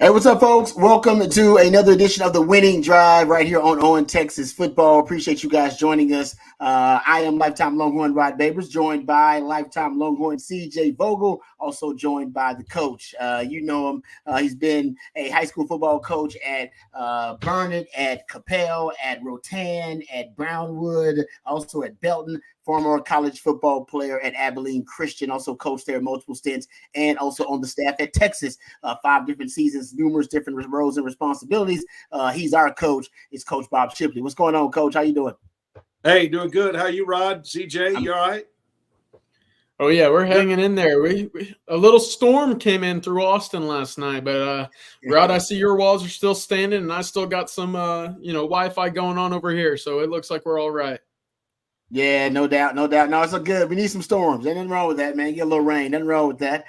Hey, what's up, folks? Welcome to another edition of the Winning Drive right here on Texas Football. Appreciate you guys joining us. I am lifetime Longhorn Rod Babers, joined by lifetime Longhorn CJ Vogel, also joined by the coach. You know him. He's been a high school football coach at Burnett, at Capel, at Rotan, at Brownwood, also at Belton. Former college football player at Abilene Christian, also coached there multiple stints, and also on the staff at Texas, 5 different seasons, numerous different roles and responsibilities. He's our coach. It's Coach Bob Shipley. What's going on, Coach? How you doing? Hey, doing good. How you, Rod? CJ, you all right? Oh yeah, we're hanging in there. We a little storm came in through Austin last night, but Rod, I see your walls are still standing, and I still got some Wi-Fi going on over here, so it looks like we're all right. Yeah, no doubt. No, it's all good. We need some storms. Ain't nothing wrong with that, man. Get a little rain. Nothing wrong with that.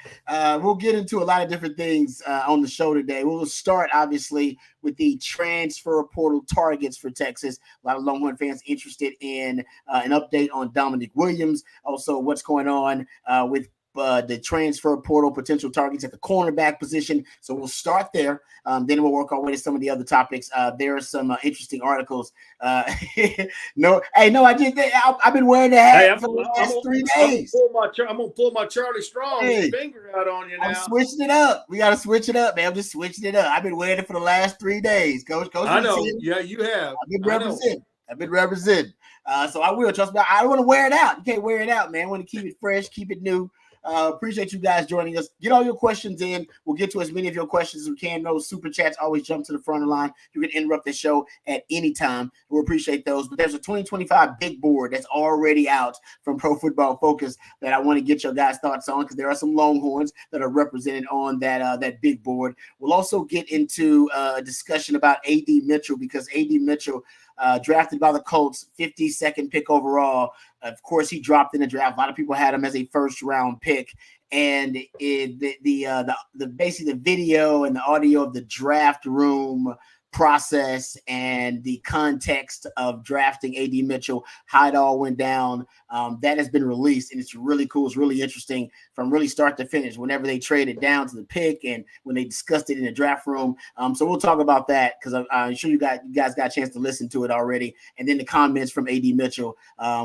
We'll get into a lot of different things on the show today. We'll start, obviously, with the transfer portal targets for Texas. A lot of Longhorn fans interested in an update on Dominic Williams. Also, what's going on with the transfer portal potential targets at the cornerback position. So we'll start there. Then we'll work our way to some of the other topics. There are some interesting articles. I did that. I've been wearing the hat for the last 3 days. I'm gonna pull my Charlie Strong finger out on you now. I'm switching it up. We got to switch it up, man. I'm just switching it up. I've been wearing it for the last 3 days. Coach, I know. Yeah, you have. I've been representing. So I will. Trust me. I don't want to wear it out. You can't wear it out, man. I want to keep it fresh, keep it new. Appreciate you guys joining us. Get all your questions in. We'll get to as many of your questions as we can. Those super chats always jump to the front of the line. You can interrupt the show at any time. We'll appreciate those. But there's a 2025 big board that's already out from Pro Football Focus that I want to get your guys' thoughts on, because there are some Longhorns that are represented on that big board. We'll also get into a discussion about A.D. Mitchell, because A.D. Mitchell drafted by the Colts, 52nd pick overall. Of course, he dropped in the draft. A lot of people had him as a first-round pick, and basically the video and the audio of the draft room process and the context of drafting A.D. Mitchell, how it all went down, that has been released, and it's really cool. It's really interesting from really start to finish, whenever they traded down to the pick and when they discussed it in the draft room. So we'll talk about that, because I'm sure you guys got a chance to listen to it already, and then the comments from A.D. Mitchell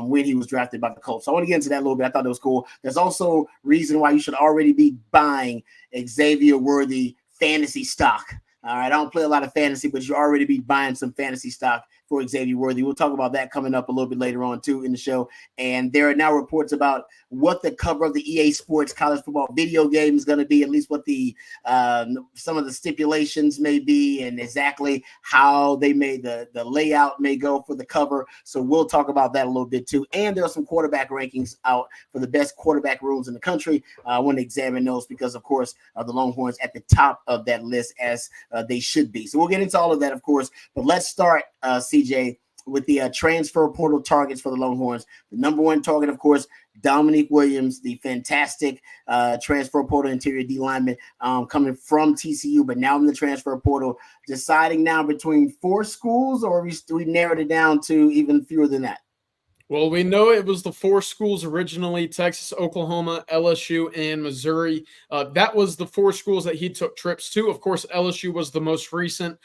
when he was drafted by the Colts. So I want to get into that a little bit. I thought it was cool. There's also reason why you should already be buying Xavier Worthy fantasy stock. All right, I don't play a lot of fantasy, but you already be buying some fantasy stock for Xavier Worthy. We'll talk about that coming up a little bit later on, too, in the show. And there are now reports about what the cover of the EA Sports college football video game is going to be, at least what the some of the stipulations may be, and exactly how they made the layout may go for the cover. So we'll talk about that a little bit, too. And there are some quarterback rankings out for the best quarterback rooms in the country. I want to examine those because, of course, the Longhorns at the top of that list, as they should be. So we'll get into all of that, of course. But let's start, CJ, with the transfer portal targets for the Longhorns. The number one target, of course, Dominic Williams, the fantastic transfer portal interior D lineman, coming from TCU, but now in the transfer portal. Deciding now between 4 schools, or we narrowed it down to even fewer than that? Well, we know it was the 4 schools originally: Texas, Oklahoma, LSU, and Missouri. That was the 4 schools that he took trips to. Of course, LSU was the most recent.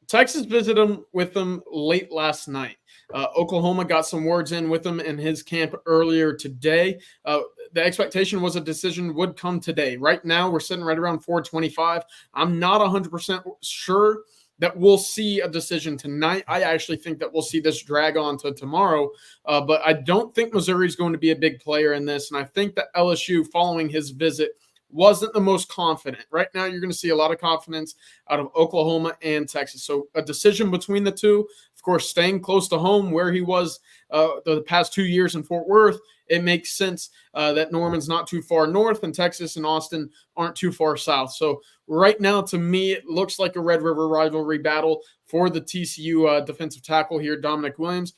Texas visited with them late last night. Oklahoma got some words in with him in his camp earlier today. The expectation was a decision would come today. Right now, we're sitting right around 425. I'm not 100% sure that we'll see a decision tonight. I actually think that we'll see this drag on to tomorrow, but I don't think Missouri is going to be a big player in this, and I think that LSU, following his visit, wasn't the most confident. Right now, you're going to see a lot of confidence out of Oklahoma and Texas. So a decision between the two, of course, staying close to home where he was the past 2 years in Fort Worth, it makes sense that Norman's not too far north and Texas and Austin aren't too far south. So right now, to me, it looks like a Red River rivalry battle for the TCU defensive tackle here, Dominic Williams.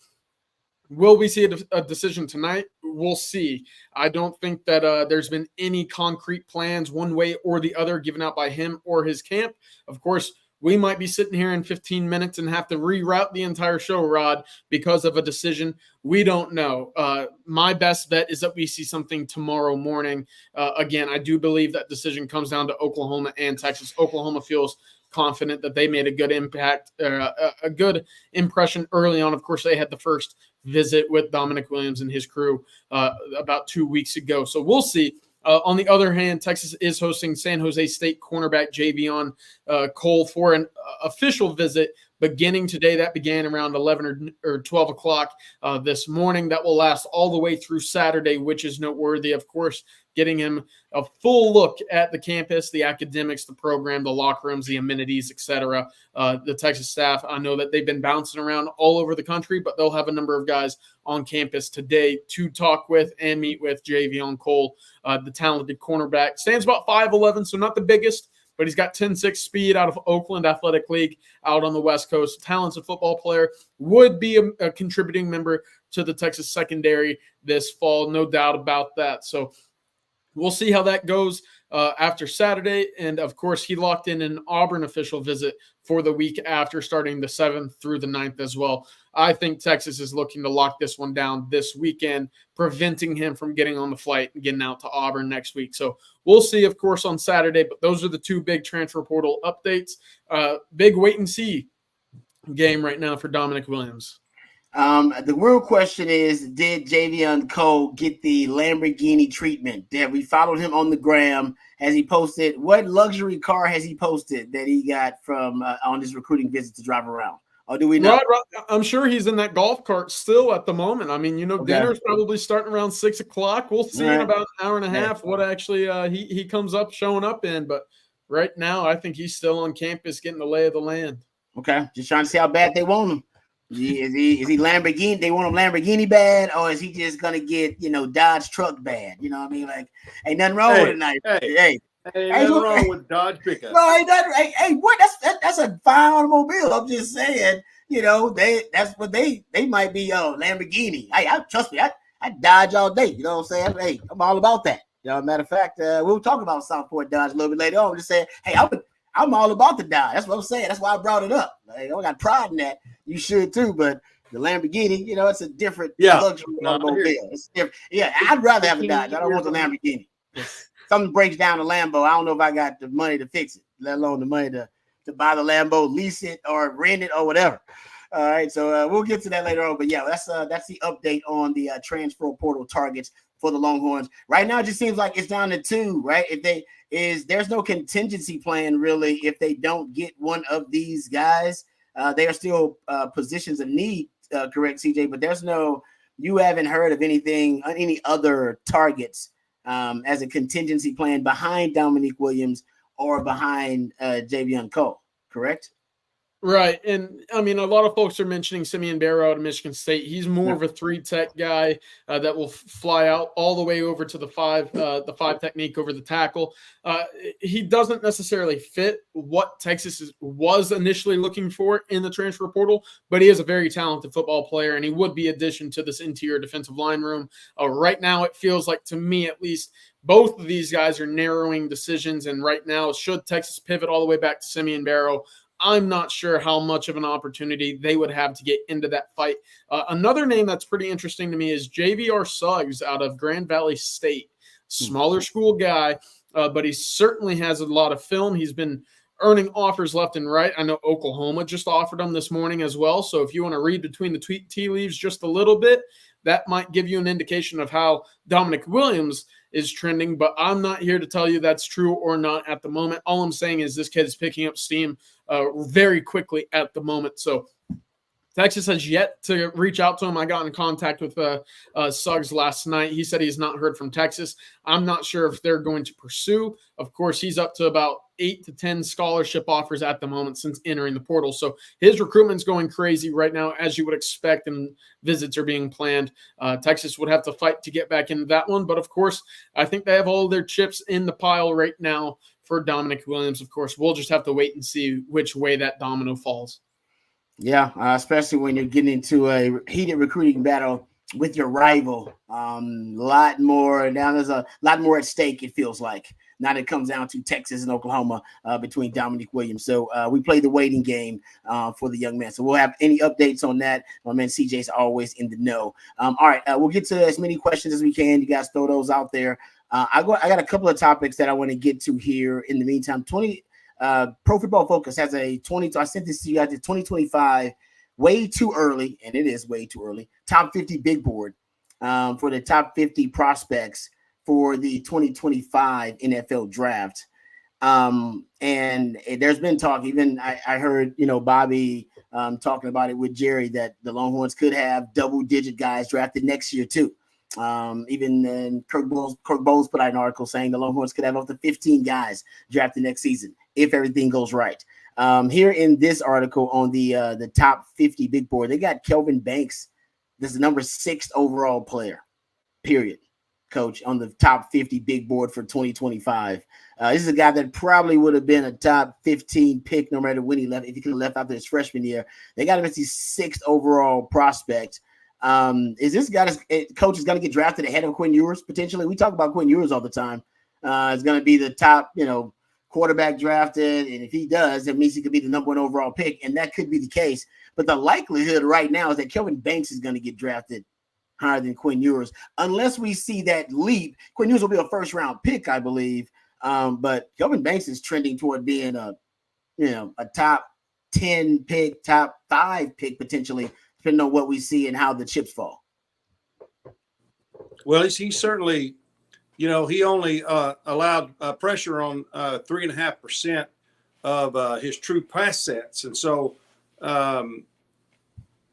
Will we see a decision tonight? We'll see. I don't think that there's been any concrete plans one way or the other given out by him or his camp. Of course, we might be sitting here in 15 minutes and have to reroute the entire show, Rod, because of a decision. We don't know. My best bet is that we see something tomorrow morning. Again, I do believe that decision comes down to Oklahoma and Texas. Oklahoma feels confident that they made a good impact, a good impression early on. Of course, they had the first visit with Dominic Williams and his crew about 2 weeks ago. So we'll see. On the other hand, Texas is hosting San Jose State cornerback Javion Cole for an official visit beginning today. That began around 11 or 12 o'clock this morning. That will last all the way through Saturday, which is noteworthy. Of course, getting him a full look at the campus, the academics, the program, the locker rooms, the amenities, etc. The Texas staff, I know that they've been bouncing around all over the country, but they'll have a number of guys on campus today to talk with and meet with Javion Cole, the talented cornerback. Stands about 5'11", so not the biggest, but he's got 10.6 speed out of Oakland Athletic League out on the West Coast. Talented football player, would be a contributing member to the Texas secondary this fall, no doubt about that. So we'll see how that goes after Saturday. And, of course, he locked in an Auburn official visit for the week after, starting the 7th through the 9th as well. I think Texas is looking to lock this one down this weekend, preventing him from getting on the flight and getting out to Auburn next week. So we'll see, of course, on Saturday. But those are the two big transfer portal updates. Big wait-and-see game right now for Dominic Williams. The real question is, did Javion Cole get the Lamborghini treatment? Have we followed him on the gram? Has he posted? What luxury car has he posted that he got from on his recruiting visit to drive around? Or do we know? Right, I'm sure he's in that golf cart still at the moment. I mean, dinner's probably starting around 6 o'clock. We'll see in about an hour and a half what actually he comes up showing up in. But right now, I think he's still on campus getting the lay of the land. Okay, just trying to see how bad they want him. Is he Lamborghini? They want him Lamborghini bad, or is he just gonna get Dodge truck bad? You know what I mean? Like, ain't nothing wrong with it. Ain't nothing wrong with Dodge pickup. No, ain't nothing. Hey, what? That's a fine automobile. I'm just saying. That's what they might be. Lamborghini. Hey, trust me. I Dodge all day. You know what I'm saying? Hey, I'm all about that. Matter of fact, we'll talk about Southport Dodge a little bit later on. I'm just saying, hey, I'm all about the Dodge. That's what I'm saying. That's why I brought it up. Like, I got pride in that. You should too, but the Lamborghini, it's a different luxury automobile. It's different. Yeah, I'd rather have a Dodge. I don't want the Lamborghini. If something breaks down the Lambo, I don't know if I got the money to fix it, let alone the money to buy the Lambo, lease it, or rent it, or whatever. All right, so we'll get to that later on. But yeah, that's the update on the transfer portal targets for the Longhorns. Right now, it just seems like it's down to 2, right? There's no contingency plan really if they don't get one of these guys. They are still positions of need, correct, CJ? But you haven't heard of any other targets as a contingency plan behind Dominic Williams or behind Javion Cole, correct? Right. And I mean, a lot of folks are mentioning Simeon Barrow out of Michigan State. He's more of a 3-tech guy that will fly out all the way over to the 5 technique over the tackle. He doesn't necessarily fit what Texas was initially looking for in the transfer portal, but he is a very talented football player, and he would be addition to this interior defensive line room. Right now, it feels like, to me at least, both of these guys are narrowing decisions. And right now, should Texas pivot all the way back to Simeon Barrow, I'm not sure how much of an opportunity they would have to get into that fight. Another name that's pretty interesting to me is J.V.R. Suggs out of Grand Valley State. Smaller school guy, but he certainly has a lot of film. He's been earning offers left and right. I know Oklahoma just offered him this morning as well. So if you want to read between the tea leaves just a little bit, that might give you an indication of how Dominic Williams is trending, but I'm not here to tell you that's true or not at the moment. All I'm saying is this kid is picking up steam very quickly at the moment. So Texas has yet to reach out to him. I got in contact with Suggs last night. He said he's not heard from Texas. I'm not sure if they're going to pursue. Of course, he's up to about 8 to 10 scholarship offers at the moment since entering the portal. So his recruitment's going crazy right now, as you would expect, and visits are being planned. Texas would have to fight to get back into that one. But, of course, I think they have all their chips in the pile right now for Dominic Williams. Of course, we'll just have to wait and see which way that domino falls. Yeah, especially when you're getting into a heated recruiting battle with your rival. There's a lot more at stake, it feels like. Now that it comes down to Texas and Oklahoma between Dominic Williams. So we play the waiting game for the young man. So we'll have any updates on that. My man CJ's always in the know. All right, we'll get to as many questions as we can. You guys throw those out there. I got a couple of topics that I want to get to here. In the meantime, Pro Football Focus has a 20. I sent this to you guys. The 2025, way too early, and it is way too early. Top 50 big board for the top 50 prospects for the 2025 NFL draft. And there's been talk. Even I heard Bobby talking about it with Jerry that the Longhorns could have double-digit guys drafted next year too. Even Kirk Bowles put out an article saying the Longhorns could have up to 15 guys drafted next season if everything goes right. Here in this article on the top 50 big board, they got Kelvin Banks. This is the number 6 overall player, period, coach, on the top 50 big board for 2025. This is a guy that probably would have been a top 15 pick no matter when he left, if he could have left after his freshman year. They got him as the 6th overall prospect. Is this guy, coach, is going to get drafted ahead of Quinn Ewers potentially? We talk about Quinn Ewers all the time. It's going to be the top, quarterback drafted, and if he does, that means he could be the number 1 overall pick, and that could be the case. But the likelihood right now is that Kelvin Banks is going to get drafted higher than Quinn Ewers, unless we see that leap. Quinn Ewers will be a first-round pick, I believe, but Kelvin Banks is trending toward being a top 10 pick, top 5 pick potentially, depending on what we see and how the chips fall. Well, he's certainly, he only allowed pressure on 3.5% of his true pass sets. And so,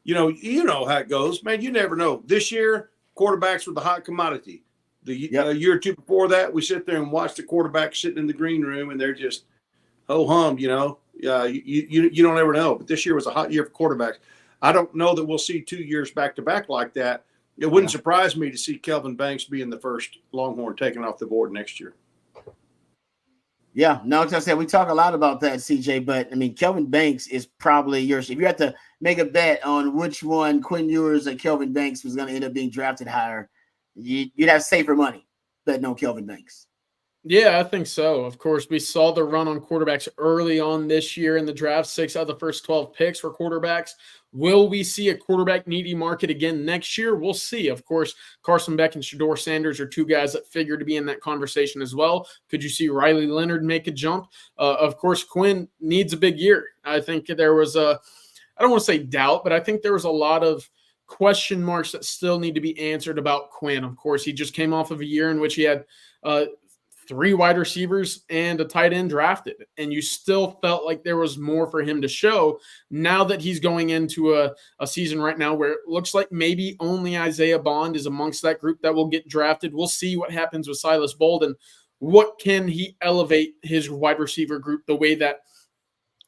you know how it goes, man. You never know. This year, quarterbacks were the hot commodity. The year or two before that, we sit there and watch the quarterback sitting in the green room, and they're just ho-hum, you don't ever know. But this year was a hot year for quarterbacks. I don't know that we'll see 2 years back-to-back like that. It wouldn't surprise me to see Kelvin Banks being the first Longhorn taken off the board next year. Yeah, no, as I said, we talk a lot about that, CJ, but, Kelvin Banks is probably yours. If you had to make a bet on which one, Quinn Ewers or Kelvin Banks, was going to end up being drafted higher, you'd have safer money betting on Kelvin Banks. Yeah, I think so. Of course, we saw the run on quarterbacks early on this year in the draft. 6 out of the first 12 picks were quarterbacks. Will we see a quarterback needy market again next year? We'll see. Of course, Carson Beck and Shedeur Sanders are 2 guys that figure to be in that conversation as well. Could you see Riley Leonard make a jump? Of course, Quinn needs a big year. I think there was I don't want to say doubt, but I think there was a lot of question marks that still need to be answered about Quinn. Of course, he just came off of a year in which he had 3 wide receivers and a tight end drafted, and you still felt like there was more for him to show. Now that he's going into a season right now where it looks like maybe only Isaiah Bond is amongst that group that will get drafted. We'll see what happens with Silas Bolden. What can he elevate his wide receiver group the way that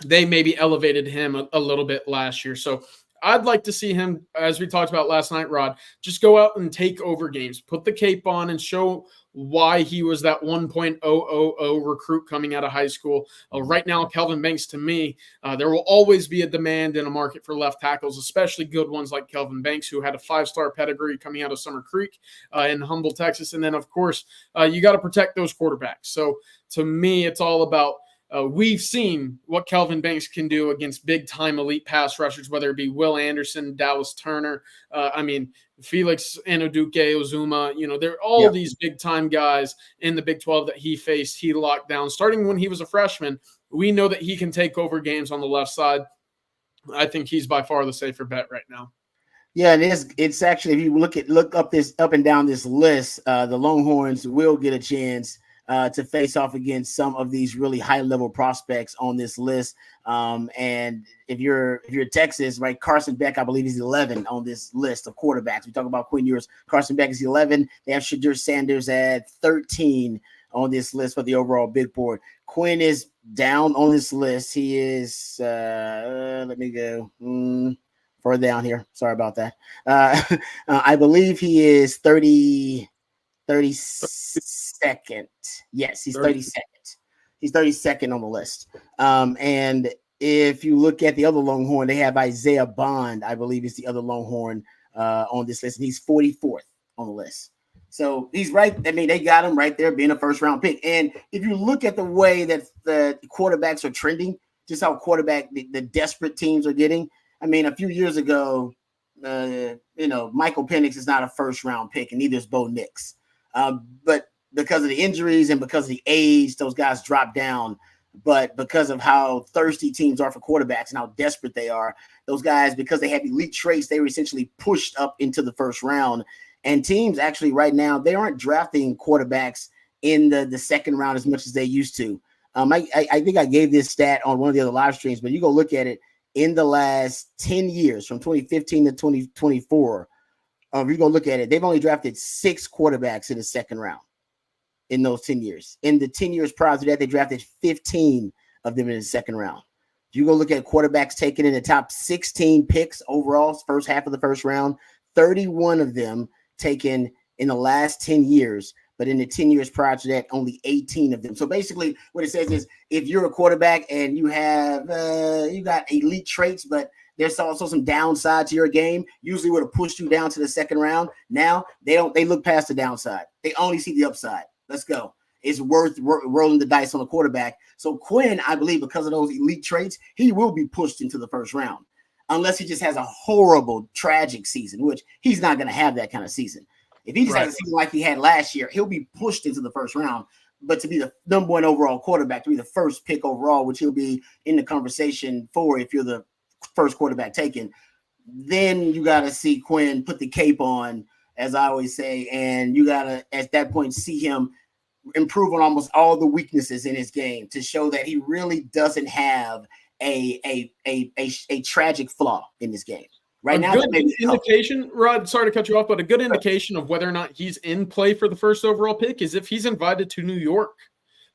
they maybe elevated him a little bit last year? So I'd like to see him, as we talked about last night, Rod, just go out and take over games, put the cape on, and show why he was that 1.000 recruit coming out of high school. Right now, Kelvin Banks, to me, there will always be a demand in a market for left tackles, especially good ones like Kelvin Banks, who had a 5-star pedigree coming out of Summer Creek in Humble, Texas. And then, of course, you got to protect those quarterbacks. So to me, it's all about we've seen what Kelvin Banks can do against big-time elite pass rushers, whether it be Will Anderson, Dallas Turner, Felix Enoduke-Ozuma. They're all these big-time guys in the Big 12 that he faced, he locked down. Starting when he was a freshman, we know that he can take over games on the left side. I think he's by far the safer bet right now. Yeah, it's actually, if you look up and down this list, the Longhorns will get a chance to face off against some of these really high-level prospects on this list. And if you're Texas, right, Carson Beck, I believe, is 11 on this list of quarterbacks. We talk about Quinn Ewers. Carson Beck is 11. They have Shedeur Sanders at 13 on this list for the overall big board. Quinn is down on this list. He is, let me go further down here. Sorry about that. I believe he is 32nd. Yes, he's 32nd. He's 32nd on the list. And if you look at the other Longhorn, they have Isaiah Bond, I believe is the other Longhorn on this list, and he's 44th on the list. So he's right. I mean, they got him right there being a first round pick. And if you look at the way that the quarterbacks are trending, just how the desperate teams are getting. I mean, a few years ago, Michael Penix is not a first round pick, and neither is Bo Nix. But because of the injuries and because of the age, those guys drop down. But because of how thirsty teams are for quarterbacks and how desperate they are, those guys, because they have elite traits, they were essentially pushed up into the first round. And teams actually right now, they aren't drafting quarterbacks in the second round as much as they used to. I think I gave this stat on one of the other live streams, but you go look at it in the last 10 years, from 2015 to 2024. If you go look at it, they've only drafted 6 quarterbacks in the second round in those 10 years. In the 10 years prior to that, they drafted 15 of them in the second round. If you go look at quarterbacks taken in the top 16 picks overall, first half of the first round, 31 of them taken in the last 10 years. But in the 10 years prior to that, only 18 of them. So basically what it says is if you're a quarterback and you have you got elite traits, but there's also some downside to your game, usually would have pushed you down to the second round. Now they look past the downside. They only see the upside. Let's go. It's worth rolling the dice on a quarterback. So Quinn, I believe, because of those elite traits, he will be pushed into the first round unless he just has a horrible, tragic season, which he's not going to have that kind of season. If he just has a season like he had last year, he'll be pushed into the first round. But to be the number 1 overall quarterback, to be the first pick overall, which he'll be in the conversation for if you're the first quarterback taken, then you got to see Quinn put the cape on, as I always say, and you got to, at that point, see him improve on almost all the weaknesses in his game to show that he really doesn't have a tragic flaw in this game. Right now, good indication, Rod, sorry to cut you off, but a good indication of whether or not he's in play for the first overall pick is if he's invited to New York.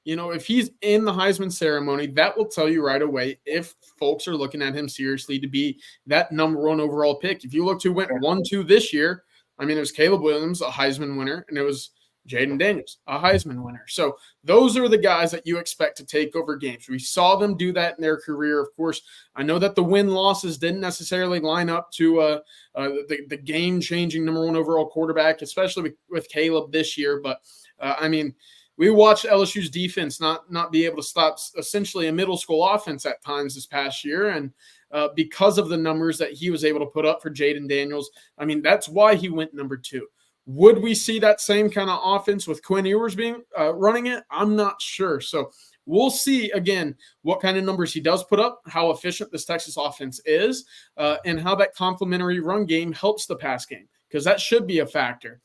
If he's in the Heisman ceremony, that will tell you right away if folks are looking at him seriously to be that number 1 overall pick. If you look who went 1-2 this year, I mean, it was Caleb Williams, a Heisman winner, and it was Jaden Daniels, a Heisman winner. So those are the guys that you expect to take over games. We saw them do that in their career. Of course, I know that the win-losses didn't necessarily line up to the game-changing number 1 overall quarterback, especially with Caleb this year. But, I mean, we watched LSU's defense not be able to stop essentially a middle school offense at times this past year. And because of the numbers that he was able to put up for Jaden Daniels, I mean, that's why he went number 2. Would we see that same kind of offense with Quinn Ewers being running it? I'm not sure. So we'll see, again, what kind of numbers he does put up, how efficient this Texas offense is, and how that complementary run game helps the pass game, because that should be a factor.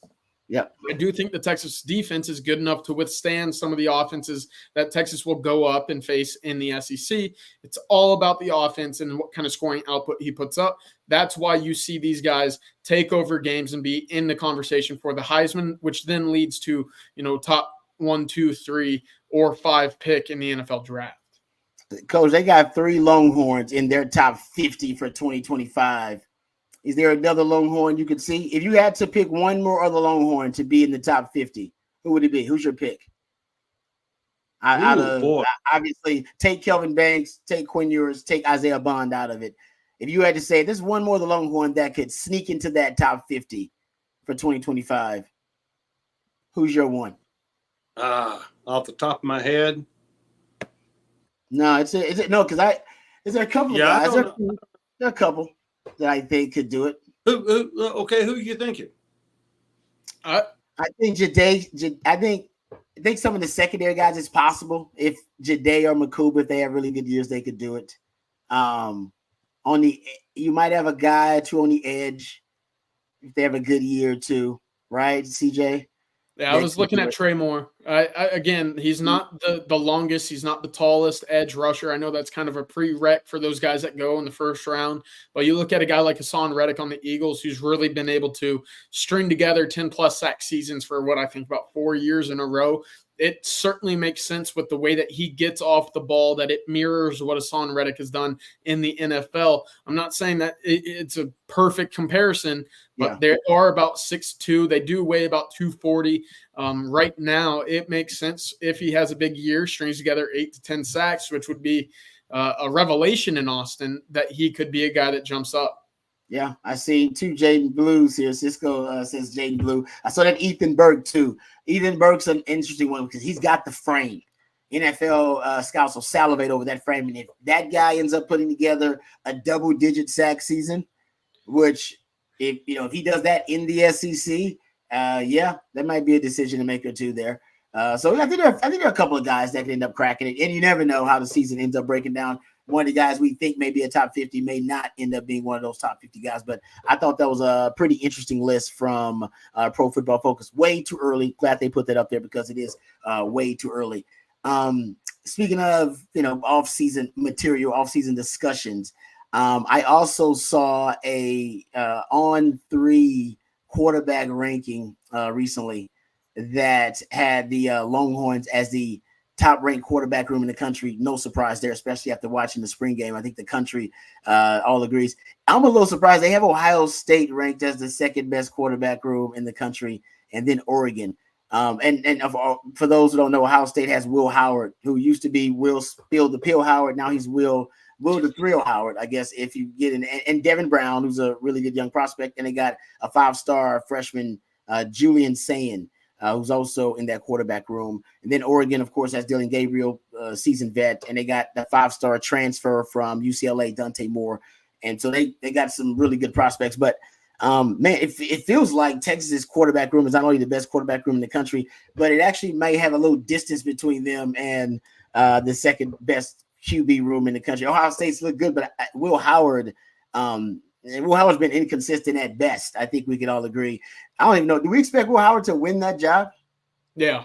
Yeah, I do think the Texas defense is good enough to withstand some of the offenses that Texas will go up and face in the SEC. It's all about the offense and what kind of scoring output he puts up. That's why you see these guys take over games and be in the conversation for the Heisman, which then leads to, top 1, 2, 3, or 5 pick in the NFL draft. Coach, they got 3 Longhorns in their top 50 for 2025. Is there another Longhorn you could see? If you had to pick one more other Longhorn to be in the top 50, who would it be? Who's your pick? Obviously, take Kelvin Banks, take Quinn Ewers, take Isaiah Bond out of it. If you had to say, there's one more of the Longhorn that could sneak into that top 50 for 2025, who's your one? Off the top of my head. No, is there a couple of guys? There are a couple that I think could do it. Who are you thinking? I think Jade. I think some of the secondary guys, it's possible. If Jade or Makuba, if they have really good years, they could do it. You might have a guy or 2 on the edge if they have a good year or 2, right, CJ? Yeah, I was looking at Trey Moore. Again, he's not the longest. He's not the tallest edge rusher. I know that's kind of a prereq for those guys that go in the first round. But you look at a guy like Hassan Reddick on the Eagles, who's really been able to string together 10-plus sack seasons for what I think about 4 years in a row. It certainly makes sense with the way that he gets off the ball, that it mirrors what Hassan Reddick has done in the NFL. I'm not saying that it's a perfect comparison, but they are about 6'2". They do weigh about 240. Right now, it makes sense if he has a big year, strings together 8 to 10 sacks, which would be a revelation in Austin, that he could be a guy that jumps up. Yeah, I see 2 Jaden Blues here. Cisco says Jaden Blue. I saw that Ethan Burke too. Ethan Burke's an interesting one because he's got the frame. NFL scouts will salivate over that frame, and if that guy ends up putting together a double-digit sack season, which if he does that in the SEC, that might be a decision to make or two there. So I think there are a couple of guys that can end up cracking it, and you never know how the season ends up breaking down. One of the guys we think may be a top 50 may not end up being one of those top 50 guys, but I thought that was a pretty interesting list from Pro Football Focus. Way too early. Glad they put that up there because it is way too early. Speaking of, off-season material, off-season discussions, I also saw a on-3 quarterback ranking recently that had the Longhorns as the top-ranked quarterback room in the country. No surprise there, especially after watching the spring game. I think the country all agrees. I'm a little surprised. They have Ohio State ranked as the second-best quarterback room in the country, and then Oregon. For those who don't know, Ohio State has Will Howard, who used to be Will Spill the Pill Howard. Now he's Will the Thrill Howard, I guess, if you get in. And Devin Brown, who's a really good young prospect. And they got a 5-star freshman, Julian Sayin, who's also in that quarterback room. And then Oregon, of course, has Dylan Gabriel, seasoned vet. And they got the 5-star transfer from UCLA, Dante Moore. And so they got some really good prospects. But it feels like Texas's quarterback room is not only the best quarterback room in the country, but it actually may have a little distance between them and the second best QB room in the country. Ohio State's look good, but Will Howard's been inconsistent at best. I think we can all agree. I don't even know. Do we expect Will Howard to win that job? Yeah.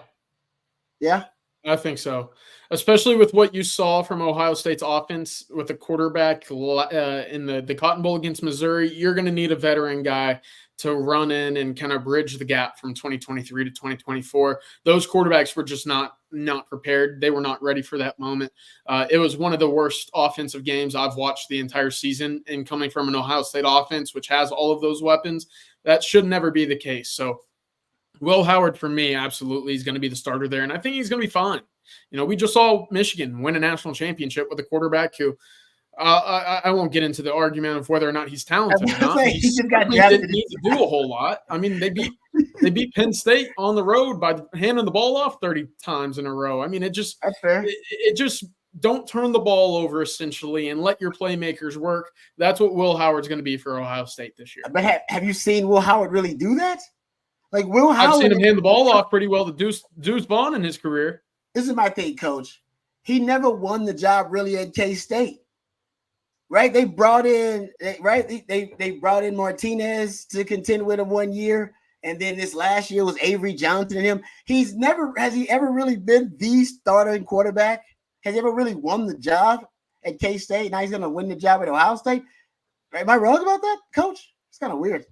Yeah? I think so, especially with what you saw from Ohio State's offense with the quarterback in the Cotton Bowl against Missouri. You're going to need a veteran guy to run in and kind of bridge the gap from 2023 to 2024. Those quarterbacks were just not prepared. They were not ready for that moment. It was one of the worst offensive games I've watched the entire season, and coming from an Ohio State offense, which has all of those weapons, that should never be the case. So Will Howard, for me, absolutely is going to be the starter there, and I think he's going to be fine. We just saw Michigan win a national championship with a quarterback who I won't get into the argument of whether or not he's talented or not. He didn't need to do a whole lot. I mean, they beat Penn State on the road by handing the ball off 30 times in a row. I mean, that's fair. It just don't turn the ball over essentially and let your playmakers work. That's what Will Howard's going to be for Ohio State this year. But have you seen Will Howard really do that? Like Will Howard, I've seen him hand the ball off pretty well to Deuce Vaughn in his career. This is my thing, Coach. He never won the job really at K-State, right? They brought in They brought in Martinez to contend with him 1 year, and then this last year was Avery Johnson and him. Has he ever really been the starting quarterback? Has he ever really won the job at K-State? Now he's going to win the job at Ohio State. Am I wrong about that, Coach? It's kind of weird.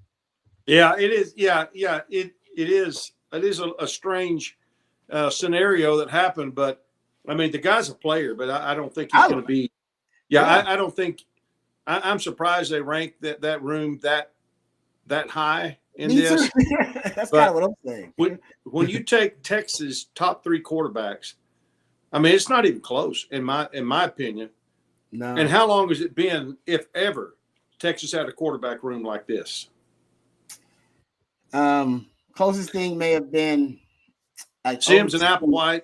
Yeah, it is. Yeah, it is. It is a strange scenario that happened, but I mean, the guy's a player, but I don't think he's going to be. Yeah, I don't think. I'm surprised they ranked that room that high in this. That's kind of what I'm saying. When you take Texas' top 3 quarterbacks, I mean, it's not even close in my opinion. No. And how long has it been, if ever, Texas had a quarterback room like this? Closest thing may have been like Sims and Applewhite.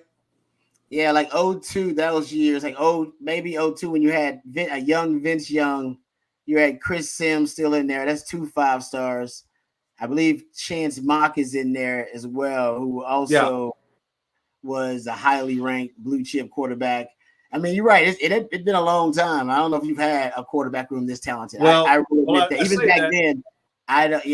Yeah, like 02, those years, like maybe 02 when you had a young Vince Young, you had Chris Sims still in there. That's 2 5-stars. I believe Chance Mock is in there as well, who also was a highly ranked blue chip quarterback. I mean, you're right. It's been a long time. I don't know if you've had a quarterback room this talented. Well, I really admit that. Even back then,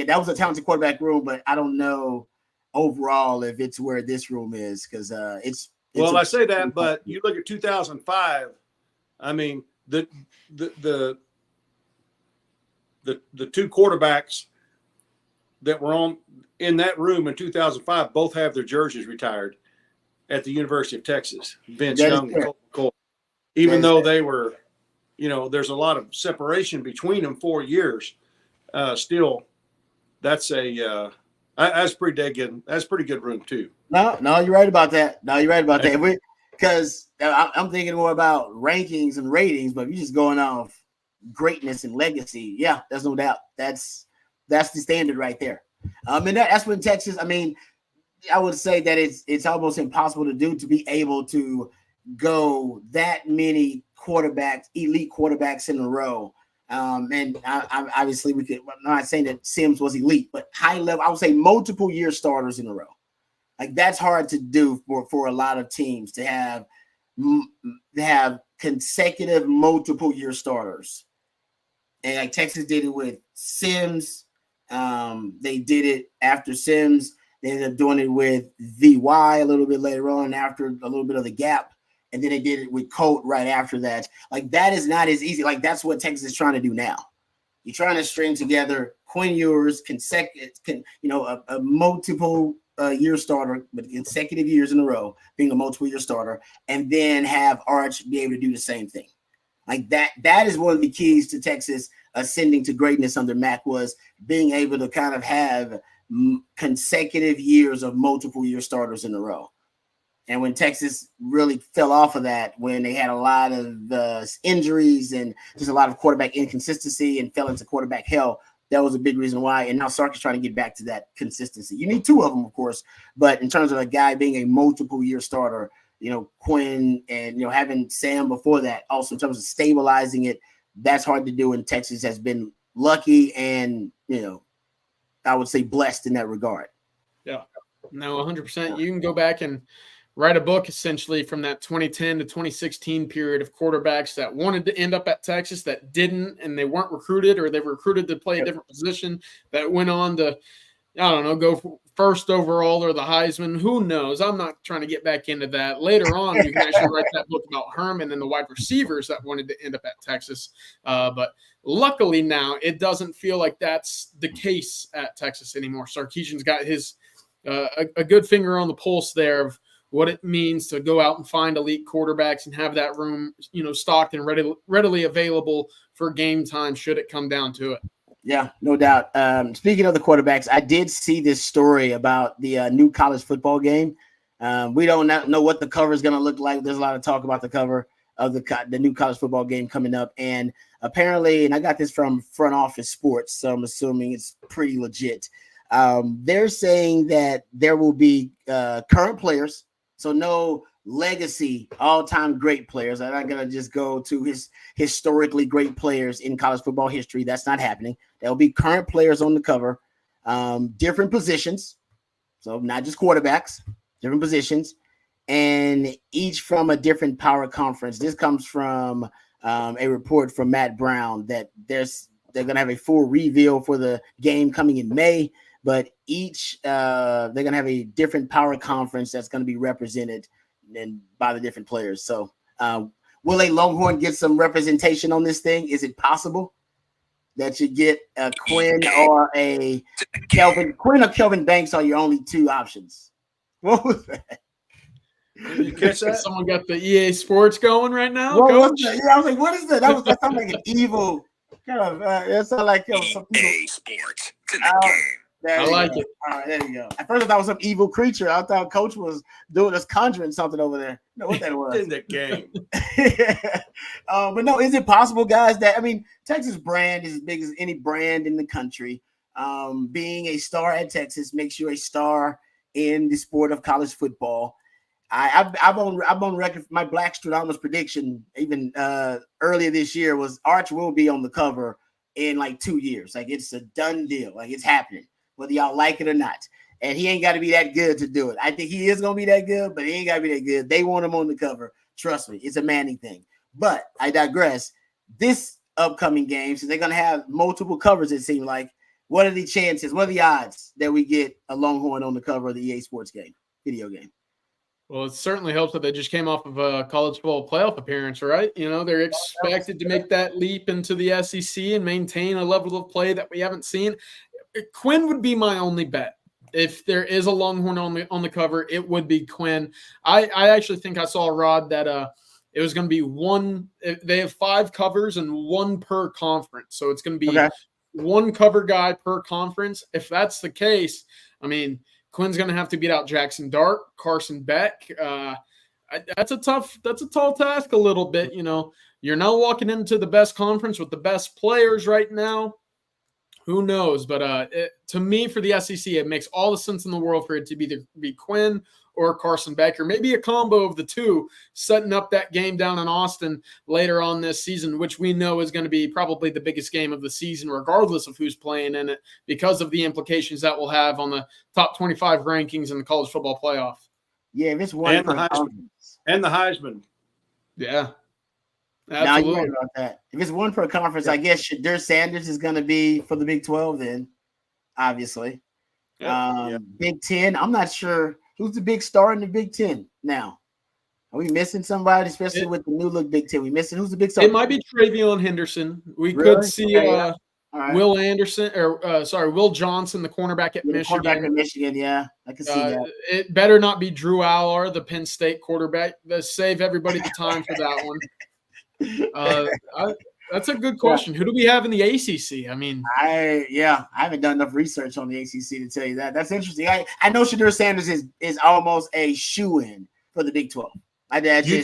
that was a talented quarterback room, but I don't know overall if it's where this room is because it's. Well, I say that, but you look at 2005. I mean, the 2 quarterbacks that were in that room in 2005 both have their jerseys retired at the University of Texas. Vince Young and Cole. Even though they were, there's a lot of separation between them, 4 years. Still, that's that's pretty good. That's pretty good room too. No, you're right about that. Because I'm thinking more about rankings and ratings, but if you're just going off greatness and legacy, yeah, there's no doubt. That's the standard right there. And that's when Texas, I mean, I would say that it's almost impossible to do, to be able to go that many quarterbacks, elite quarterbacks in a row. And I obviously I'm not saying that Sims was elite, but high level, I would say multiple year starters in a row. Like that's hard to do for a lot of teams to have consecutive multiple year starters. And like Texas did it with Sims. They did it after Sims. They ended up doing it with VY a little bit later on after a little bit of the gap. And then they did it with Colt right after that. Like that is not as easy. Like that's what Texas is trying to do now. You're trying to string together Quinn Ewers, a multiple year starter with consecutive years in a row, being a multiple year starter, and then have Arch be able to do the same thing. Like that is one of the keys to Texas ascending to greatness under Mac, was being able to kind of have consecutive years of multiple year starters in a row. And when Texas really fell off of that, when they had a lot of injuries and just a lot of quarterback inconsistency and fell into quarterback hell, that was a big reason why. And now Sark is trying to get back to that consistency. You need two of them, of course, but in terms of a guy being a multiple year starter, Quinn and, having Sam before that, also in terms of stabilizing it, that's hard to do. And Texas has been lucky and, I would say blessed in that regard. Yeah, no, 100%. You can go back and write a book essentially from that 2010 to 2016 period of quarterbacks that wanted to end up at Texas that didn't, and they weren't recruited, or they were recruited to play a different position, that went on to, I don't know, go first overall or the Heisman. Who knows? I'm not trying to get back into that. Later on, you can actually write that book about Herman and the wide receivers that wanted to end up at Texas. But luckily now it doesn't feel like that's the case at Texas anymore. Sarkeesian's got his a good finger on the pulse there of what it means to go out and find elite quarterbacks and have that room, stocked and readily available for game time should it come down to it. Yeah, no doubt. Speaking of the quarterbacks, I did see this story about the new college football game. We don't know what the cover is going to look like. There's a lot of talk about the cover of the new college football game coming up. And apparently, and I got this from Front Office Sports, so I'm assuming it's pretty legit. They're saying that there will be current players, so no legacy all-time great players. I'm not going to just go to his historically great players in college football history. That's not happening. There'll be current players on the cover, different positions, so not just quarterbacks, different positions, and each from a different power conference. This comes from a report from Matt Brown that they're going to have a full reveal for the game coming in May, but each they're going to have a different power conference that's going to be represented and by the different players. So will a Longhorn get some representation on this thing? Is it possible that you get a Quinn or a Kelvin? Quinn or Kelvin Banks are your only two options. What was that? Did you catch that? Someone got the EA Sports going right now. What was that? Yeah, I was like, what is that? That sounded like an evil kind of. It sounded like some EA Sports. It's in the game. I like it. All right, there you go. At first, I thought it was some evil creature. I thought Coach was doing us conjuring something over there. You know what that was? In the game. But no, is it possible, guys, that, Texas brand is as big as any brand in the country. Being a star at Texas makes you a star in the sport of college football. I'm on record. My Black Stradamus prediction, even earlier this year, was Arch will be on the cover in like 2 years. Like, it's a done deal. Like, it's happening, whether y'all like it or not. And he ain't got to be that good to do it. I think he is going to be that good, but he ain't got to be that good. They want him on the cover. Trust me, it's a Manning thing. But I digress. This upcoming game, so they're going to have multiple covers, it seems like. What are the chances? What are the odds that we get a Longhorn on the cover of the EA Sports video game? Well, it certainly helps that they just came off of a college football playoff appearance, right? They're expected to make that leap into the SEC and maintain a level of play that we haven't seen. Quinn would be my only bet. If there is a Longhorn on the cover, it would be Quinn. I actually think I saw, Rod, that it was going to be one. They have 5 covers and 1 per conference. So it's going to be one cover guy per conference. If that's the case, Quinn's going to have to beat out Jackson Dart, Carson Beck. That's a tall task a little bit. you're now walking into the best conference with the best players right now. Who knows? But to me, for the SEC, it makes all the sense in the world for it to be Quinn or Carson Becker, maybe a combo of the two, setting up that game down in Austin later on this season, which we know is going to be probably the biggest game of the season, regardless of who's playing in it, because of the implications that will have on the top 25 rankings in the college football playoff. Yeah, if it's one and the Heisman. Yeah. Now Absolutely. you're right about that. If it's one per conference, I guess Shadur Sanders is going to be for the Big 12 then, obviously. Big 10, I'm not sure who's the big star in the Big 10 now. Are we missing somebody, especially with the new look Big 10? We missing who's the big star? It might be Travion Henderson. We Really? could see Will Anderson Will Johnson, the cornerback at Michigan. Cornerback at Michigan, yeah, I can see that. It better not be Drew Aller, the Penn State quarterback. Let's save everybody the time for that one. That's a good question. Who do we have in the ACC? I mean, I haven't done enough research on the ACC to tell you that. That's interesting. I know Shadur Sanders is almost a shoe-in for the Big 12. You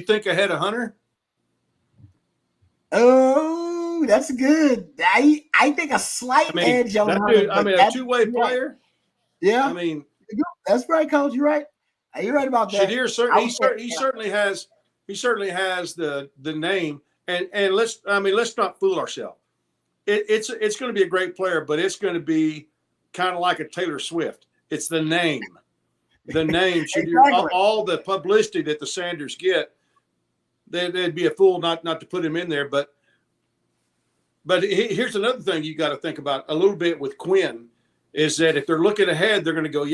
think ahead of Hunter? Oh, that's good. I think a slight edge on Hunter. A two-way player. Yeah, I mean, that's right, Coach. You're right. You're right about that. Shadur he certainly has the name, and let's not fool ourselves. It's going to be a great player, but it's going to be kind of like a Taylor Swift. It's the name. The name should Exactly. all the publicity that the Sanders get. They'd be a fool not to put him in there. But here's another thing you got to think about a little bit with Quinn is that if they're looking ahead, they're going to go,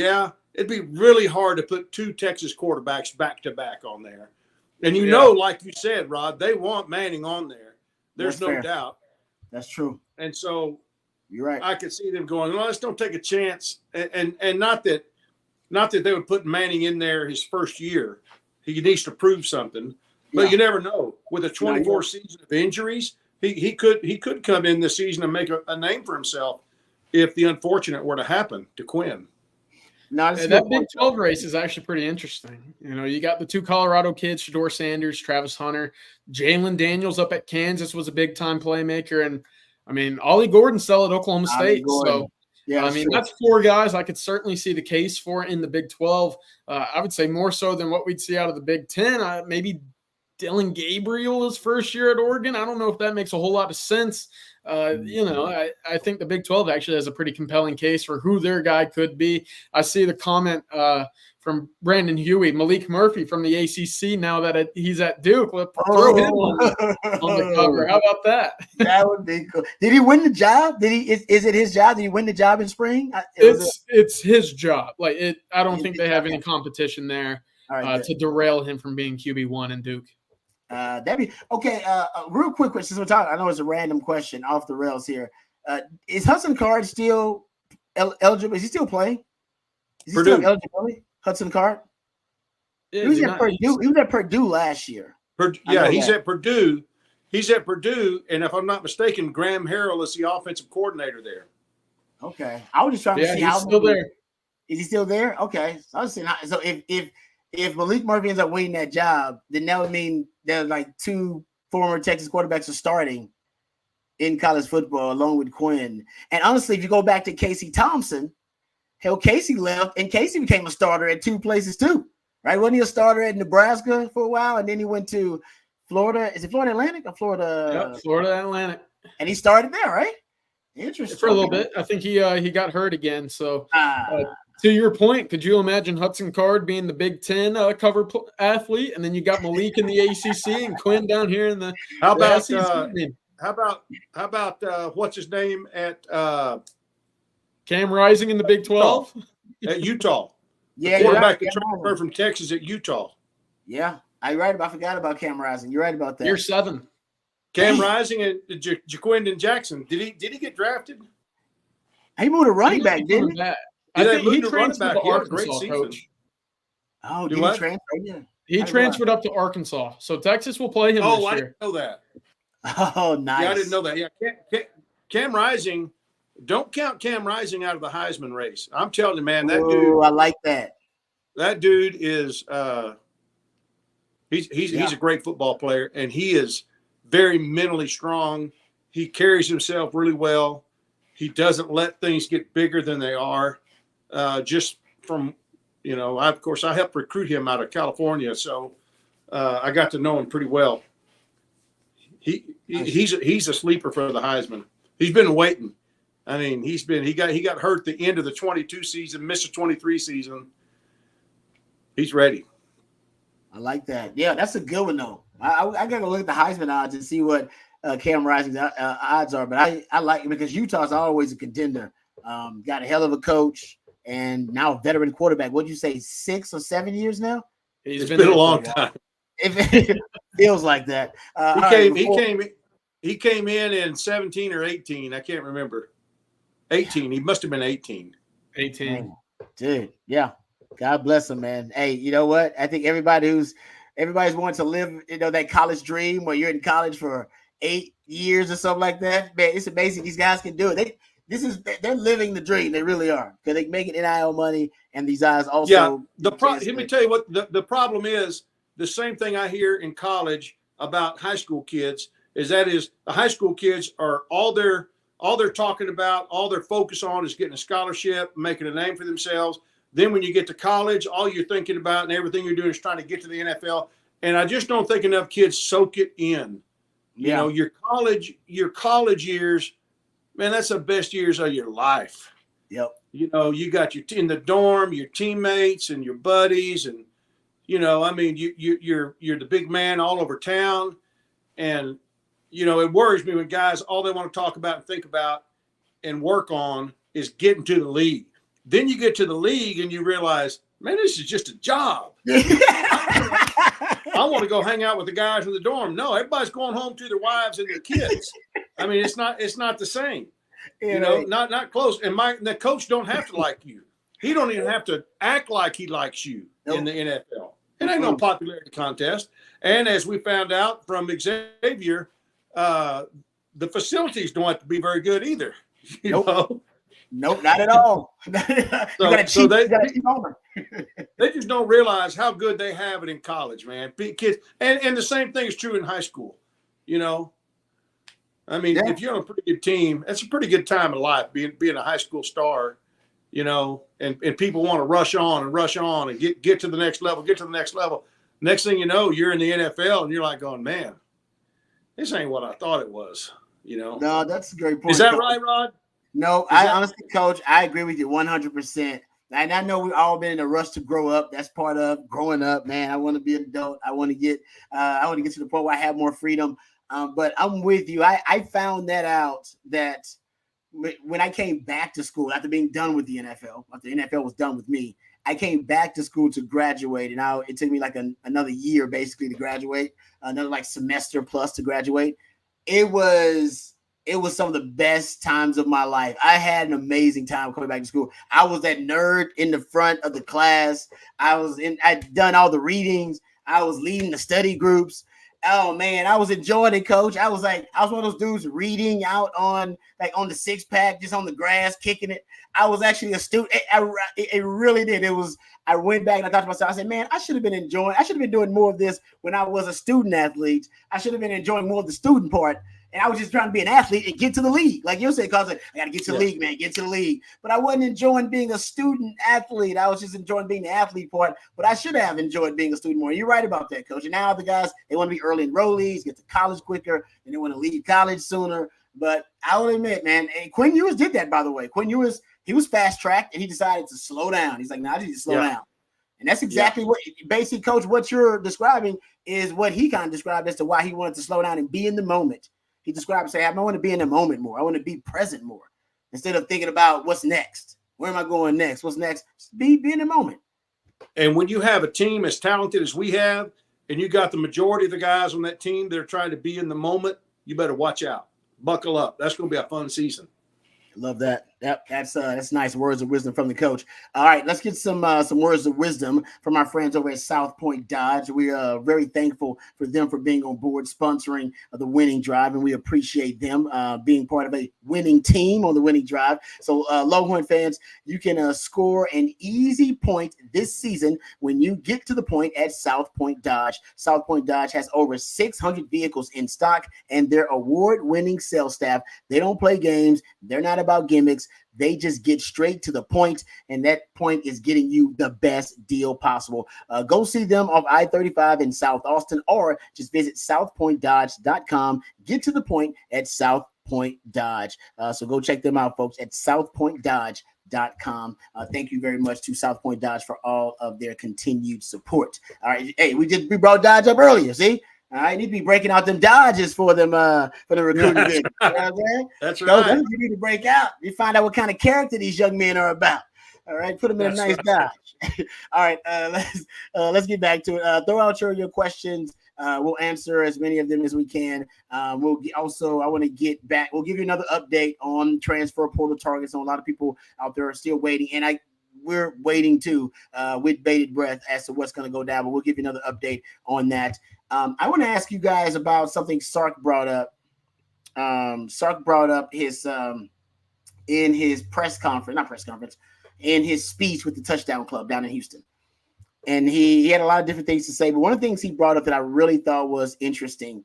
it'd be really hard to put two Texas quarterbacks back to back on there. And like you said, Rod, they want Manning on there. There's no doubt. That's true. And so you're right. I could see them going, let's don't take a chance. And not that they would put Manning in there his first year. He needs to prove something. But you never know. With a 24 season of injuries, he could come in this season and make a name for himself if the unfortunate were to happen to Quinn. That Big 12 race is actually pretty interesting. You got the two Colorado kids, Shadur Sanders, Travis Hunter, Jalen Daniels up at Kansas was a big-time playmaker. And, I mean, Ollie Gordon's still at Oklahoma State. So, that's four guys I could certainly see the case for in the Big 12. I would say more so than what we'd see out of the Big 10. Maybe Dylan Gabriel his first year at Oregon. I don't know if that makes a whole lot of sense. I think the Big 12 actually has a pretty compelling case for who their guy could be. I see the comment from Brandon Huey, Malik Murphy from the ACC. Now that he's at Duke, let's throw him on the cover. How about that? That would be cool. Did he win the job? Is it his job? Did he win the job in spring? It's his job. I don't think they have any competition there to derail him from being QB1 in Duke. That'd be okay. Real quick question. Since we're talking, I know it's a random question off the rails here. Is Hudson Card still eligible? Is he still playing? Is he still eligible? Hudson Card? Yeah, he was at Purdue. He was at Purdue last year. He's at Purdue. He's at Purdue, and if I'm not mistaken, Graham Harrell is the offensive coordinator there. Okay, I was just trying to see how he's still there. Is he still there? Okay, so I was saying, so if Malik Murphy ends up winning that job, then that would mean there's like two former Texas quarterbacks are starting in college football along with Quinn. And honestly, if you go back to Casey Thompson, Casey left and Casey became a starter at two places too, right? Wasn't he a starter at Nebraska for a while? And then he went to Florida. Is it Florida Atlantic or Florida? Yep, Florida Atlantic. And he started there, right? Interesting. For a little bit. I think he got hurt again. So to your point, could you imagine Hudson Card being the Big 10 cover athlete, and then you got Malik in the ACC and Quinn down here in the How about SEC? How about what's his name at Cam Rising in the Big 12 at Utah? Yeah, quarterback that transferred from Texas at Utah. Yeah, I forgot about Cam Rising. You're right about that. Year 7. Cam Rising and Jaquindon Jackson. Did he get drafted? He moved a running back, didn't he? I think he transferred to Arkansas, Coach. Oh, did he transfer? Yeah. He transferred up to Arkansas. So Texas will play him this year. I didn't know that. Oh, nice. Yeah, I didn't know that. Yeah, Cam Rising, don't count Cam Rising out of the Heisman race. I'm telling you, man, that dude. I like that. That dude is He's a great football player, and he is very mentally strong. He carries himself really well. He doesn't let things get bigger than they are. Just from, of course, I helped recruit him out of California, so I got to know him pretty well. He's a sleeper for the Heisman. He's been waiting. I mean, he got hurt at the end of the 22 season, missed the 23 season. He's ready. I like that. Yeah, that's a good one though. I gotta look at the Heisman odds and see what Cam Rising's odds are. But I like it because Utah's always a contender. Got a hell of a coach and now a veteran quarterback. What'd you say, 6 or 7 years now? It's been a long time. It feels like that. He came in 17 or 18. I can't remember. 18. He must have been 18. 18. Man, dude, yeah. God bless him, man. Hey, you know what? I think everybody's wanting to live, that college dream where you're in college for 8 years or something like that. Man, it's amazing these guys can do it. They're living the dream. They really are, because they make NIL money, and these guys also. Yeah. Let me tell you what the problem is. The same thing I hear in college about high school kids is the high school kids are all they're talking about, all they're focused on is getting a scholarship, making a name for themselves. Then when you get to college, all you're thinking about and everything you're doing is trying to get to the NFL. And I just don't think enough kids soak it in. Yeah. Your college years, man, that's the best years of your life. Yep. You got in the dorm, your teammates and your buddies, and you're the big man all over town. And it worries me when guys, all they want to talk about and think about and work on is getting to the league. Then you get to the league and you realize, man, this is just a job. I want to go hang out with the guys in the dorm. No, everybody's going home to their wives and their kids. I mean, it's not the same. Not close. And the coach don't have to like you. He don't even have to act like he likes you in the NFL. It ain't no popularity contest. And as we found out from Xavier, the facilities don't have to be very good either. Nope, not at all. They just don't realize how good they have it in college, man. Kids, and the same thing is true in high school. If you're on a pretty good team, that's a pretty good time in life, being a high school star. And people want to rush on and get to the next level, Next thing you know, you're in the NFL and you're like going, man, this ain't what I thought it was. No, that's a great point. Is that right, Rod? No, honestly, Coach, I agree with you 100%. And I know we've all been in a rush to grow up. That's part of growing up, man. I want to be an adult. I want to get to the point where I have more freedom. But I'm with you. I found that out that when I came back to school after being done with the NFL, after the NFL was done with me, I came back to school to graduate. And it took me like another year basically to graduate, another like semester plus to graduate. It was some of the best times of my life. I had an amazing time coming back to school. I was that nerd in the front of the class. I'd done all the readings. I was leading the study groups. Oh man, I was enjoying it, Coach. I was one of those dudes reading out on the 6-pack, just on the grass, kicking it. I was actually a student. It really did. I went back and I thought to myself, I said, man, I should have been doing more of this when I was a student athlete. I should have been enjoying more of the student part. And I was just trying to be an athlete and get to the league. Like you said, because I got to get to the league, man, get to the league. But I wasn't enjoying being a student athlete. I was just enjoying being the athlete part. But I should have enjoyed being a student more. You're right about that, Coach. And now the guys, they want to be early enrollees, get to college quicker, and they want to leave college sooner. But I will admit, man, and Quinn Ewers did that, by the way. Quinn Ewers, he was fast-tracked, and he decided to slow down. He's like, I need to slow down. And that's exactly what, basically, Coach, what you're describing is what he kind of described as to why he wanted to slow down and be in the moment. He described, I want to be in the moment more. I want to be present more instead of thinking about what's next. Where am I going next? What's next? Just be in the moment. And when you have a team as talented as we have, and you got the majority of the guys on that team that are trying to be in the moment, you better watch out. Buckle up. That's going to be a fun season. Love that. Yep, that's nice words of wisdom from the coach. All right, let's get some words of wisdom from our friends over at South Point Dodge. We are very thankful for them for being on board, sponsoring the winning drive, and we appreciate them being part of a winning team on the winning drive. So, Longhorn fans, you can score an easy point this season when you get to the point at South Point Dodge. South Point Dodge has over 600 vehicles in stock, and their award-winning sales staff, they don't play games. They're not about gimmicks. They just get straight to the point, and that point is getting you the best deal possible. Go see them off I-35 in South Austin, or just visit southpointdodge.com. Get to the point at South Point Dodge. So go check them out, folks, at southpointdodge.com. Thank you very much to South Point Dodge for all of their continued support. All right, hey, we brought Dodge up earlier, see? All right, need to be breaking out them Dodges for them for the recruiting. Yes. You know what I'm saying? That's Those right. you need to break out. You find out what kind of character these young men are about. All right, put them in That's a nice Dodge. All right, let's get back to it. Throw out your questions. We'll answer as many of them as we can. I want to get back. We'll give you another update on transfer portal targets. So a lot of people out there are still waiting, and we're waiting too with bated breath as to what's going to go down. But we'll give you another update on that. I want to ask you guys about something Sark brought up. Sark brought up his in his in his speech with the Touchdown Club down in Houston. And he had a lot of different things to say. But one of the things he brought up that I really thought was interesting,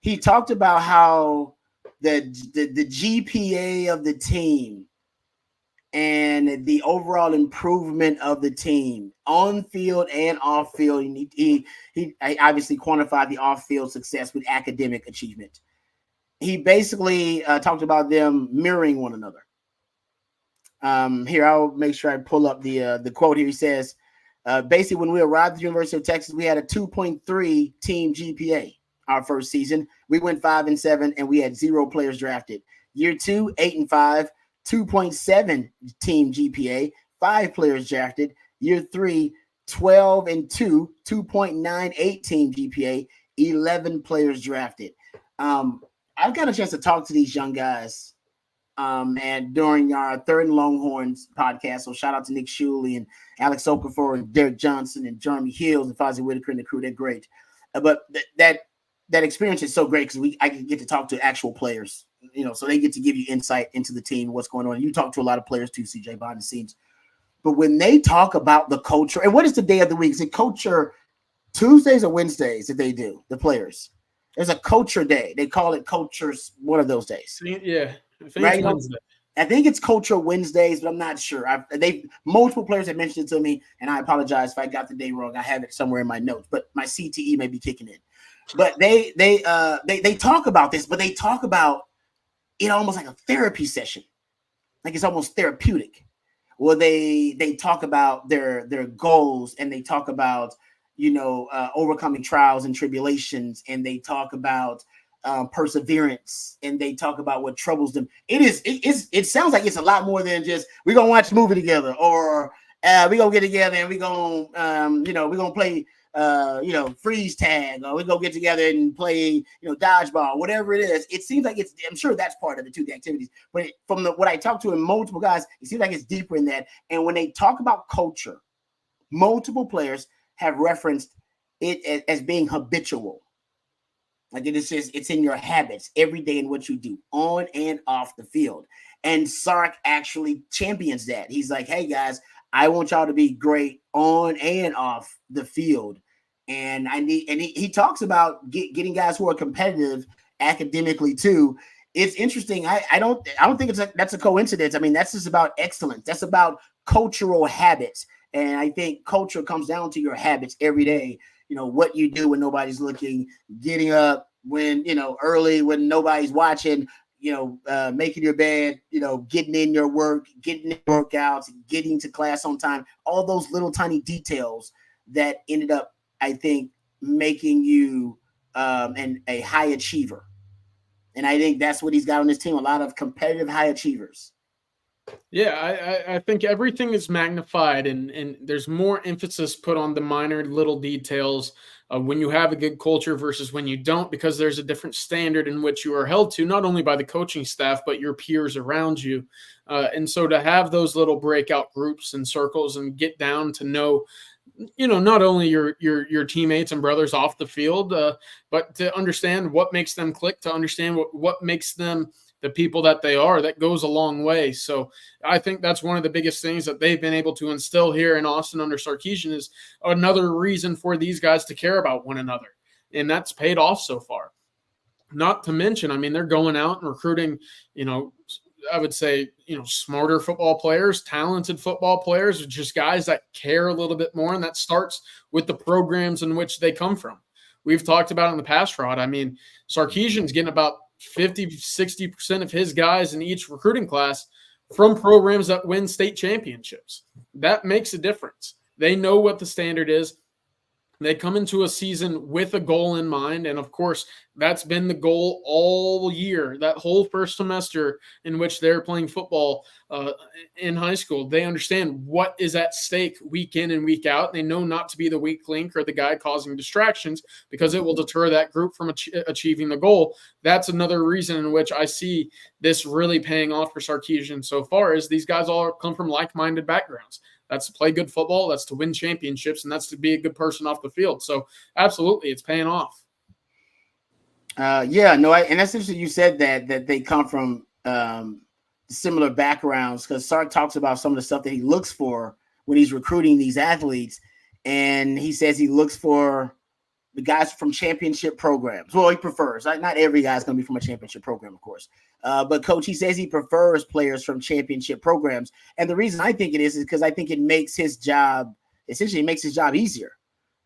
he talked about how the GPA of the team and the overall improvement of the team on field and off field. He obviously quantified the off field success with academic achievement. He basically talked about them mirroring one another. Here, I'll make sure I pull up the quote here. He says, basically, when we arrived at the University of Texas, we had a 2.3 team GPA our first season. We went 5-7, and we had 0 players drafted. Year 2, 8-5. 2.7 team GPA, 5 players drafted. Year 3, 12-2, 2.98 team GPA, 11 players drafted. I've got a chance to talk to these young guys and during our Third and Longhorns podcast. So shout out to Nick Shuley and Alex Okafor and Derek Johnson and Jeremy Hills and Fozzie Whitaker and the crew. They're great. But that experience is so great because I can get to talk to actual players. So they get to give you insight into the team, what's going on. And you talk to a lot of players too, CJ, behind the scenes. But when they talk about the culture, and what is the day of the week? Is it culture Tuesdays or Wednesdays that they do, the players? There's a culture day. They call it cultures one of those days. Yeah, I think Right? it's Wednesday. I think it's culture Wednesdays, but I'm not sure. Multiple players have mentioned it to me, and I apologize if I got the day wrong. I have it somewhere in my notes, but my CTE may be kicking in. But they talk about this, but they talk about it almost like a therapy session, like it's almost therapeutic. Well, they talk about their goals, and they talk about overcoming trials and tribulations, and they talk about perseverance, and they talk about what troubles them. It sounds like it's a lot more than just we're gonna watch a movie together, or we're gonna get together and we're gonna play freeze tag, or we go get together and play, dodgeball, whatever it is. It seems like I'm sure that's part of it too, the activities. But from what I talked to in multiple guys, it seems like it's deeper in that. And when they talk about culture, multiple players have referenced it as being habitual. Like it's in your habits every day in what you do on and off the field. And Sark actually champions that. He's like, hey guys, I want y'all to be great on and off the field. And he talks about getting guys who are competitive academically too. It's interesting. I don't think that's a coincidence. I mean, that's just about excellence. That's about cultural habits. And I think culture comes down to your habits every day. What you do when nobody's looking, getting up when, early when nobody's watching, making your bed, getting in your work, getting in workouts, getting to class on time, all those little tiny details that ended up, I think, making you a high achiever. And I think that's what he's got on his team, a lot of competitive high achievers. Yeah, I think everything is magnified and there's more emphasis put on the minor little details when you have a good culture versus when you don't, because there's a different standard in which you are held to, not only by the coaching staff, but your peers around you. And so to have those little breakout groups and circles and get down to know, not only your teammates and brothers off the field, but to understand what makes them click, to understand what makes them the people that they are, that goes a long way. So I think that's one of the biggest things that they've been able to instill here in Austin under Sarkeesian, is another reason for these guys to care about one another. And that's paid off so far. Not to mention, I mean, they're going out and recruiting, I would say, smarter football players, talented football players, just guys that care a little bit more. And that starts with the programs in which they come from. We've talked about it in the past, Rod. I mean, Sarkeesian's getting about 50-60% of his guys in each recruiting class from programs that win state championships. That makes a difference. They know what the standard is. They come into a season with a goal in mind. And of course, that's been the goal all year, that whole first semester in which they're playing football in high school. They understand what is at stake week in and week out. They know not to be the weak link or the guy causing distractions, because it will deter that group from achieving the goal. That's another reason in which I see this really paying off for Sarkeesian so far, is these guys all come from like-minded backgrounds. That's to play good football, that's to win championships, and that's to be a good person off the field. So absolutely, it's paying off. And that's interesting you said that they come from similar backgrounds, because Sark talks about some of the stuff that he looks for when he's recruiting these athletes. And he says he looks for the guys from championship programs. Well, he prefers. Not every guy's going to be from a championship program, of course. But Coach, he says he prefers players from championship programs. And the reason I think it is because I think it makes his job, essentially it makes his job easier,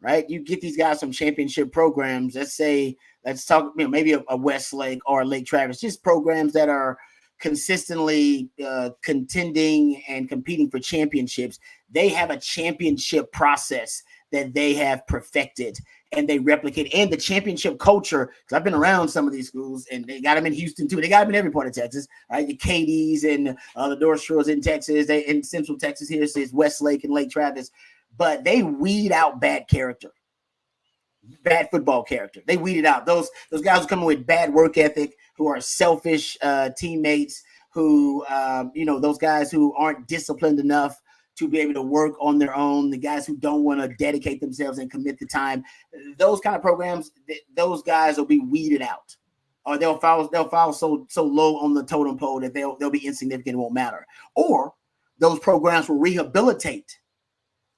right? You get these guys from championship programs. Let's talk maybe a Westlake or a Lake Travis, just programs that are consistently contending and competing for championships. They have a championship process that they have perfected and they replicate, and the championship culture. Because I've been around some of these schools, and they got them in Houston too. They got them in every part of Texas, right? The Katie's and the North Shores in Texas. They in Central Texas here is Westlake and Lake Travis, but they weed out bad character, bad football character. They weed it out. Those guys who come in with bad work ethic, who are selfish teammates, who those guys who aren't disciplined enough to be able to work on their own, the guys who don't want to dedicate themselves and commit the time. Those kind of programs, those guys will be weeded out, or they'll fall so low on the totem pole that they'll be insignificant, it won't matter. Or those programs will rehabilitate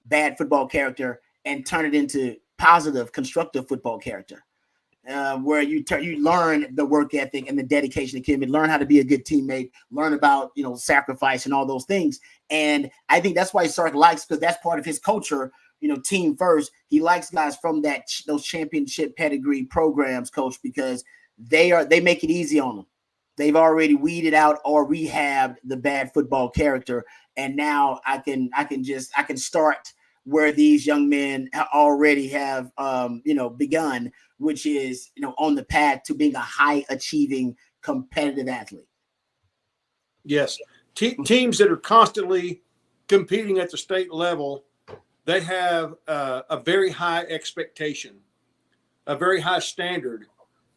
bad football character and turn it into positive, constructive football character, where you learn the work ethic and the dedication of commitment, learn how to be a good teammate, learn about sacrifice and all those things. And I think that's why Sark likes, because that's part of his culture, team first. He likes guys from those championship pedigree programs, Coach, because they make it easy on them. They've already weeded out or rehabbed the bad football character, and now I can start where these young men already have begun, which is on the path to being a high achieving competitive athlete. Yes. Teams that are constantly competing at the state level, they have a very high expectation, a very high standard,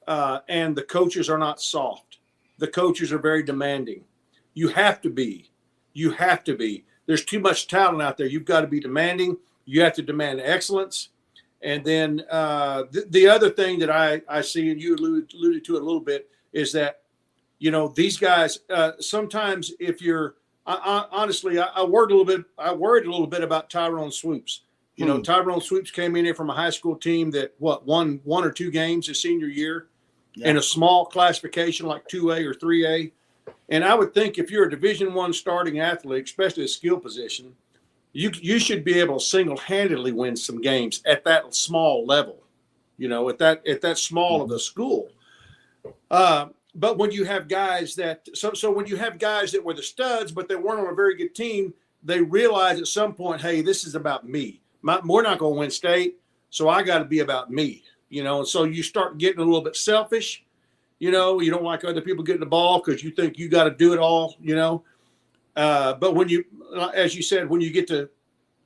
and the coaches are not soft. The coaches are very demanding. You have to be. There's too much talent out there. You've got to be demanding. You have to demand excellence. And then the other thing that I see, and you alluded to it a little bit, is that, these guys, sometimes if you're honestly, I worried a little bit about Tyrone Swoops. Tyrone Swoops came in here from a high school team that won 1 or 2 games his senior year in a small classification like 2A or 3A. And I would think if you're a Division I starting athlete, especially a skill position, you should be able to single-handedly win some games at that small level, at that small of a school. But when you have guys that were the studs, but they weren't on a very good team, they realize at some point, hey, this is about me. We're not going to win state, so I got to be about me, And so you start getting a little bit selfish. You don't like other people getting the ball because you think you got to do it all, But when you, as you said, when you get to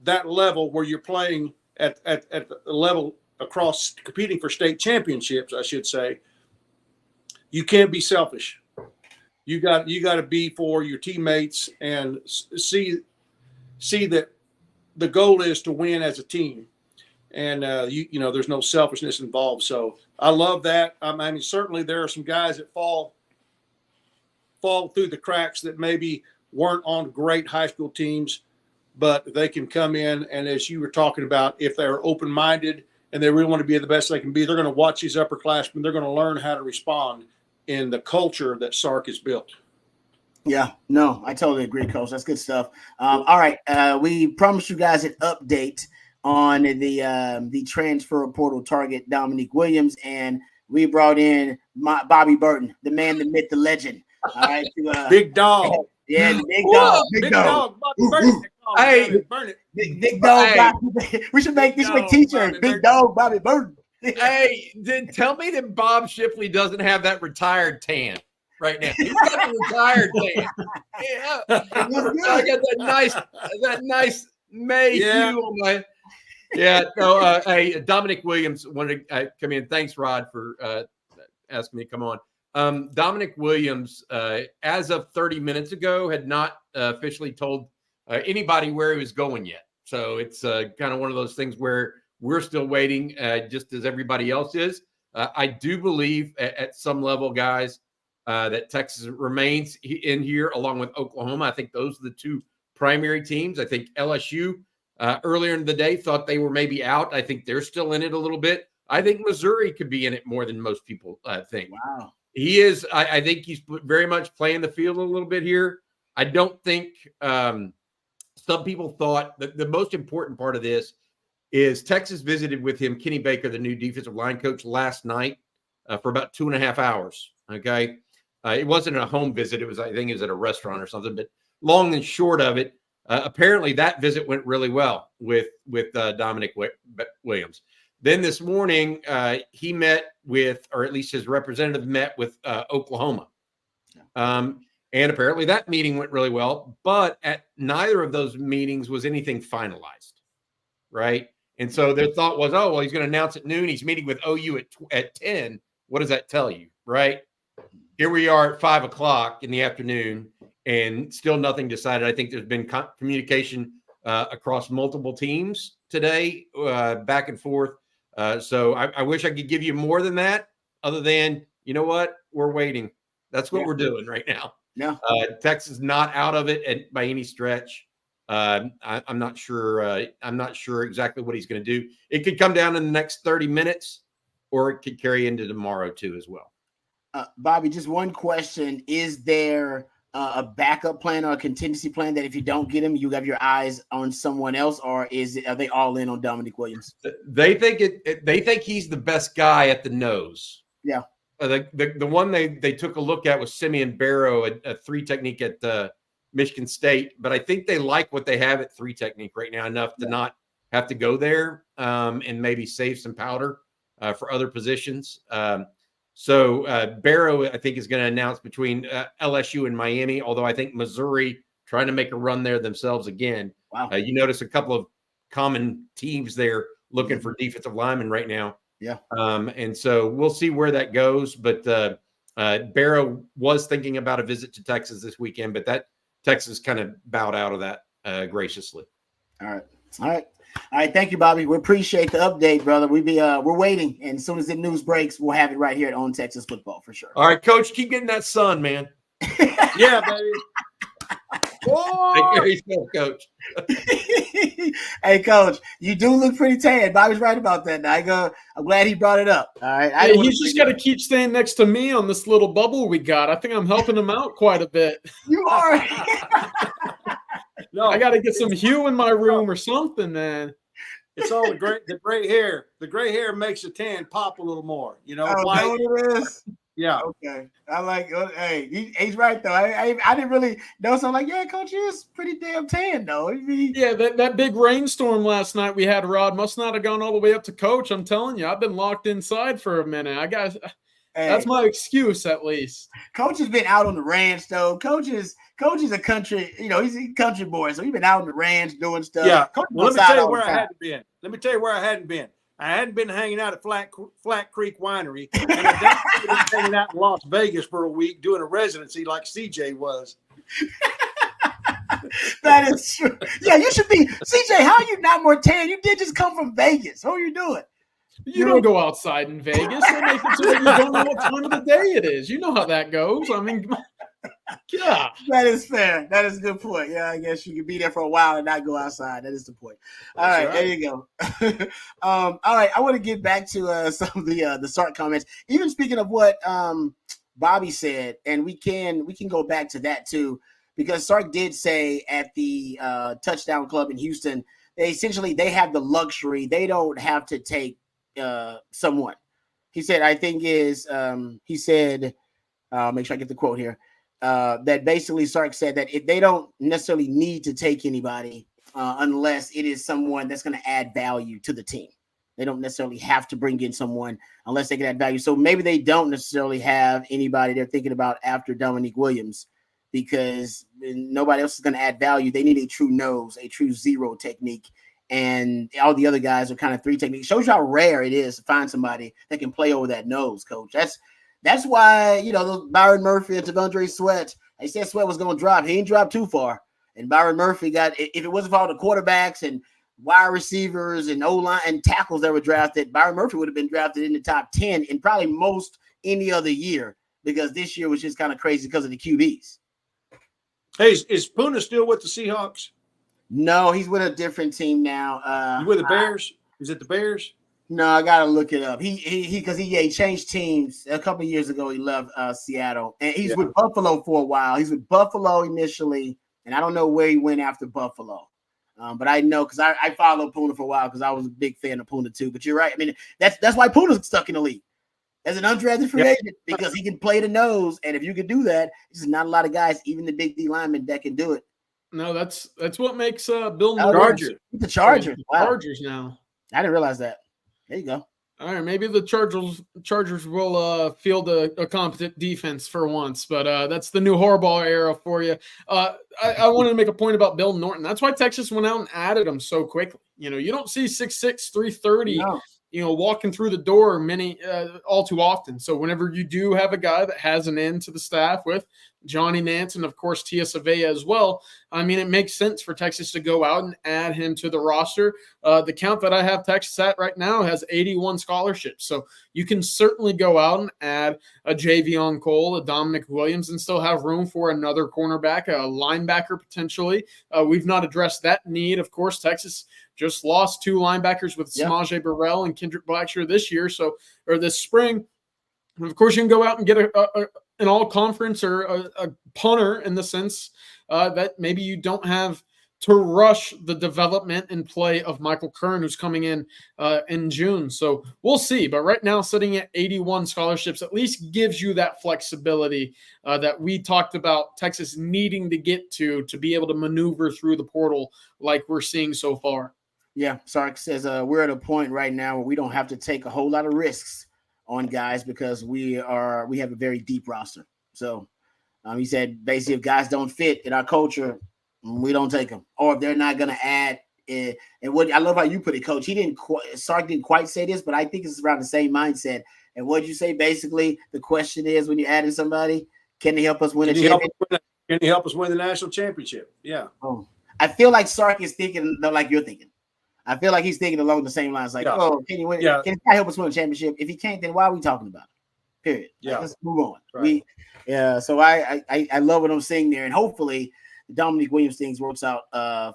that level where you're playing at the level across competing for state championships, I should say, you can't be selfish. You got to be for your teammates and see that the goal is to win as a team, and you know there's no selfishness involved. So I love that. I mean, certainly there are some guys that fall through the cracks that maybe weren't on great high school teams, but they can come in, and as you were talking about, if they're open-minded and they really want to be the best they can be, they're going to watch these upperclassmen. They're going to learn how to respond in the culture that Sark has built. Yeah, no, I totally agree, Coach. That's good stuff. All right, we promised you guys an update on the transfer portal target, Dominic Williams, and we brought in Bobby Burton, the man, the myth, the legend. All right, big dog. Yeah, the big dog. Big dog. Bobby Burton. Hey, burn it. Big dog. Hey. We should make this a t-shirt. Big dog, Bobby Burton. Hey, then tell me that Bob Shipley doesn't have that retired tan right now. He's got the retired tan. Yeah, I got that nice May hue on my. Yeah. So, hey, Dominic Williams wanted to come in. Thanks, Rod, for asking me to come on. Dominic Williams, as of 30 minutes ago, had not officially told anybody where he was going yet. So it's kind of one of those things where we're still waiting, just as everybody else is. I do believe at some level, guys, that Texas remains in here along with Oklahoma. I think those are the two primary teams. I think LSU earlier in the day thought they were maybe out. I think they're still in it a little bit. I think Missouri could be in it more than most people think. Wow. He is. I think he's very much playing the field a little bit here. I don't think some people thought that the most important part of this is Texas visited with him, Kenny Baker, the new defensive line coach, last night for about 2.5 hours. Okay. It wasn't a home visit. I think it was at a restaurant or something, but long and short of it, apparently that visit went really well with Dominic Williams. Then this morning, he met with, or at least his representative met with Oklahoma. And apparently that meeting went really well, but at neither of those meetings was anything finalized. Right. And so their thought was, oh, well, he's going to announce at noon. He's meeting with OU at 10. What does that tell you? Right. Here we are at 5 o'clock in the afternoon and still nothing decided. I think there's been communication across multiple teams today, back and forth. So I wish I could give you more than that, other than, you know what, we're waiting. That's what we're doing right now. No, Texas not out of it by any stretch. I'm not sure. I'm not sure exactly what he's going to do. It could come down in the next 30 minutes, or it could carry into tomorrow too, as well. Bobby, just one question: is there a backup plan or a contingency plan that if you don't get him, you have your eyes on someone else, or are they all in on Dominic Williams? They think they think he's the best guy at the nose. Yeah. The one they took a look at was Simeon Barrow, a 3 technique at Michigan State, but I think they like what they have at 3 technique right now enough to not have to go there and maybe save some powder for other positions. So Barrow, I think, is going to announce between LSU and Miami, although I think Missouri trying to make a run there themselves again. Wow. You notice a couple of common teams there looking for defensive linemen right now. Yeah. And so we'll see where that goes. But Barrow was thinking about a visit to Texas this weekend, but that Texas kind of bowed out of that graciously. All right. Thank you, Bobby. We appreciate the update, brother. We're waiting, and as soon as the news breaks, we'll have it right here at On Texas Football for sure. All right, Coach, keep getting that sun, man. Yeah, baby. Take care of yourself, Coach. Hey, Coach, you do look pretty tan. Bobby's right about that. I'm glad he brought it up. All right. Hey, he's just got to keep staying next to me on this little bubble we got. I think I'm helping him out quite a bit. You are. No, Oh. I got to get some hue in my room or something, man. it's all the gray hair. The gray hair makes the tan pop a little more. You know, Oh, white. know what it is? Yeah. Okay. I like it. Hey, he's right, though. I didn't really know. So I'm like, yeah, Coach, you was pretty damn tan, though. Yeah, that big rainstorm last night we had, Rod, must not have gone all the way up to Coach. I'm telling you, I've been locked inside for a minute. That's my excuse, at least. Coach has been out on the ranch, though. Coach is a country, he's a country boy, so he's been out on the ranch doing stuff. Yeah. Coach Well, let me tell you where I hadn't been. I hadn't been hanging out at Flat Creek Winery, and I been hanging out in Las Vegas for a week doing a residency like CJ was. That is true. Yeah, you should be. CJ, how are you not more tan? You did just come from Vegas. What are you doing? You don't go outside in Vegas. They make it so that you don't know what time of the day it is. You know how that goes. I mean, yeah. That is fair. That is a good point. Yeah, I guess you could be there for a while and not go outside. That is the point. All right, there you go. All right, I want to get back to some of the Sark comments. Even speaking of what Bobby said, and we can go back to that too, because Sark did say at the touchdown club in Houston, they have the luxury. They don't have to take someone. He said, I think he said, make sure I get the quote here, that basically Sark said that if they don't necessarily need to take anybody unless it is someone that's going to add value to the team. They don't necessarily have to bring in someone unless they can add value. So maybe they don't necessarily have anybody they're thinking about after Dominic Williams, because nobody else is going to add value. They need a true nose, a true zero technique. And all the other guys are kind of three techniques. Shows you how rare it is to find somebody that can play over that nose, Coach. That's why, those Byron Murphy and Tavondre Sweat, they said Sweat was going to drop. He ain't dropped too far. And Byron Murphy if it wasn't for all the quarterbacks and wide receivers and O-line and tackles that were drafted, Byron Murphy would have been drafted in the top 10 in probably most any other year, because this year was just kind of crazy because of the QBs. Hey, is Puna still with the Seahawks? No, he's with a different team now. You with the Bears? Is it the Bears? No, I gotta look it up. He changed teams a couple of years ago. He left Seattle, and he's with Buffalo for a while. He's with Buffalo initially, and I don't know where he went after Buffalo. But I know because I followed Puna for a while because I was a big fan of Puna too. But you're right. I mean, that's why Puna's stuck in the league as an undrafted free agent, because he can play the nose, and if you can do that, there's not a lot of guys, even the big D linemen, that can do it. No, that's what makes Bill Charger. The Chargers. Wow. Chargers now. I didn't realize that. There you go. All right, maybe the Chargers will field a competent defense for once, but that's the new Harbaugh era for you. I wanted to make a point about Bill Norton. That's why Texas went out and added him so quickly. You don't see 6'6", 330. No. Walking through the door all too often. So whenever you do have a guy that has an end to the staff with Johnny Nance and, of course, Tia Savea as well, I mean, it makes sense for Texas to go out and add him to the roster. The count that I have Texas at right now has 81 scholarships. So you can certainly go out and add a Javion Cole, a Dominic Williams, and still have room for another cornerback, a linebacker potentially. We've not addressed that need. Of course, Texas just lost two linebackers with Samaje Burrell and Kendrick Blackshear this spring. And of course, you can go out and get an all-conference or a punter in the sense that maybe you don't have to rush the development and play of Michael Kern, who's coming in June. So we'll see. But right now, sitting at 81 scholarships at least gives you that flexibility that we talked about Texas needing to get to be able to maneuver through the portal like we're seeing so far. Yeah, Sark says we're at a point right now where we don't have to take a whole lot of risks on guys because we have a very deep roster. So he said basically if guys don't fit in our culture, we don't take them. Or if they're not going to add and what I love how you put it, Coach. Sark didn't quite say this, but I think it's around the same mindset. And what did you say? Basically, the question is when you're adding somebody, can they help us win a championship? Can he help us win the national championship? Yeah. Oh, I feel like Sark is thinking like you're thinking. I feel like he's thinking along the same lines, like, can you win? Yeah. Can he help us win a championship? If he can't, then why are we talking about it? Period. Yeah. Let's move on. Right. So I love what I'm seeing there, and hopefully the Dominic Williams things works out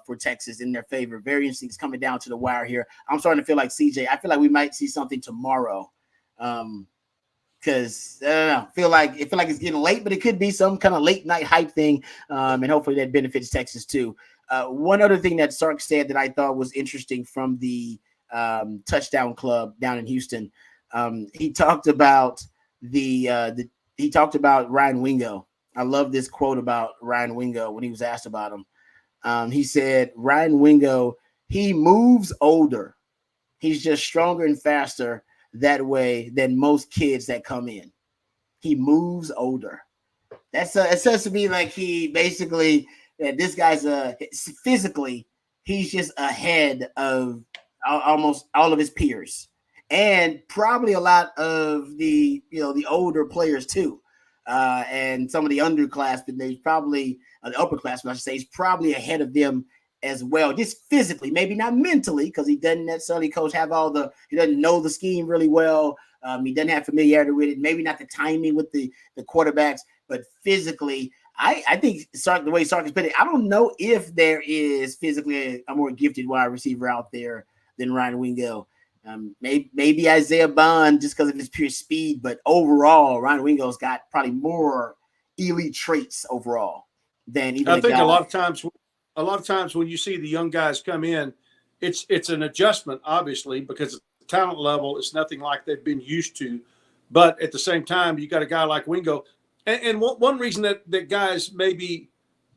for Texas in their favor. Very interesting. It's coming down to the wire here. I'm starting to feel like CJ. I feel like we might see something tomorrow, because I don't know. Feel like it's getting late, but it could be some kind of late night hype thing, and hopefully that benefits Texas too. One other thing that Sark said that I thought was interesting from the touchdown club down in Houston, he talked about he talked about Ryan Wingo. I love this quote about Ryan Wingo when he was asked about him. He said, Ryan Wingo, he moves older. He's just stronger and faster that way than most kids that come in. he moves older. It says to me like he basically this guy's physically he's just ahead of almost all of his peers, and probably a lot of the the older players too, and some of the underclassmen. They probably the upperclassmen, I should say, is probably ahead of them as well, just physically, maybe not mentally, because he doesn't necessarily he doesn't know the scheme really well. He doesn't have familiarity with it. Maybe not the timing with the quarterbacks, but physically, I think the way Sark put it, I don't know if there is physically a more gifted wide receiver out there than Ryan Wingo. Maybe Isaiah Bond just because of his pure speed, but overall, Ryan Wingo's got probably more elite traits overall than even. I think a lot of times when you see the young guys come in, it's an adjustment, obviously, because the talent level is nothing like they've been used to. But at the same time, you got a guy like Wingo. And one reason that guys maybe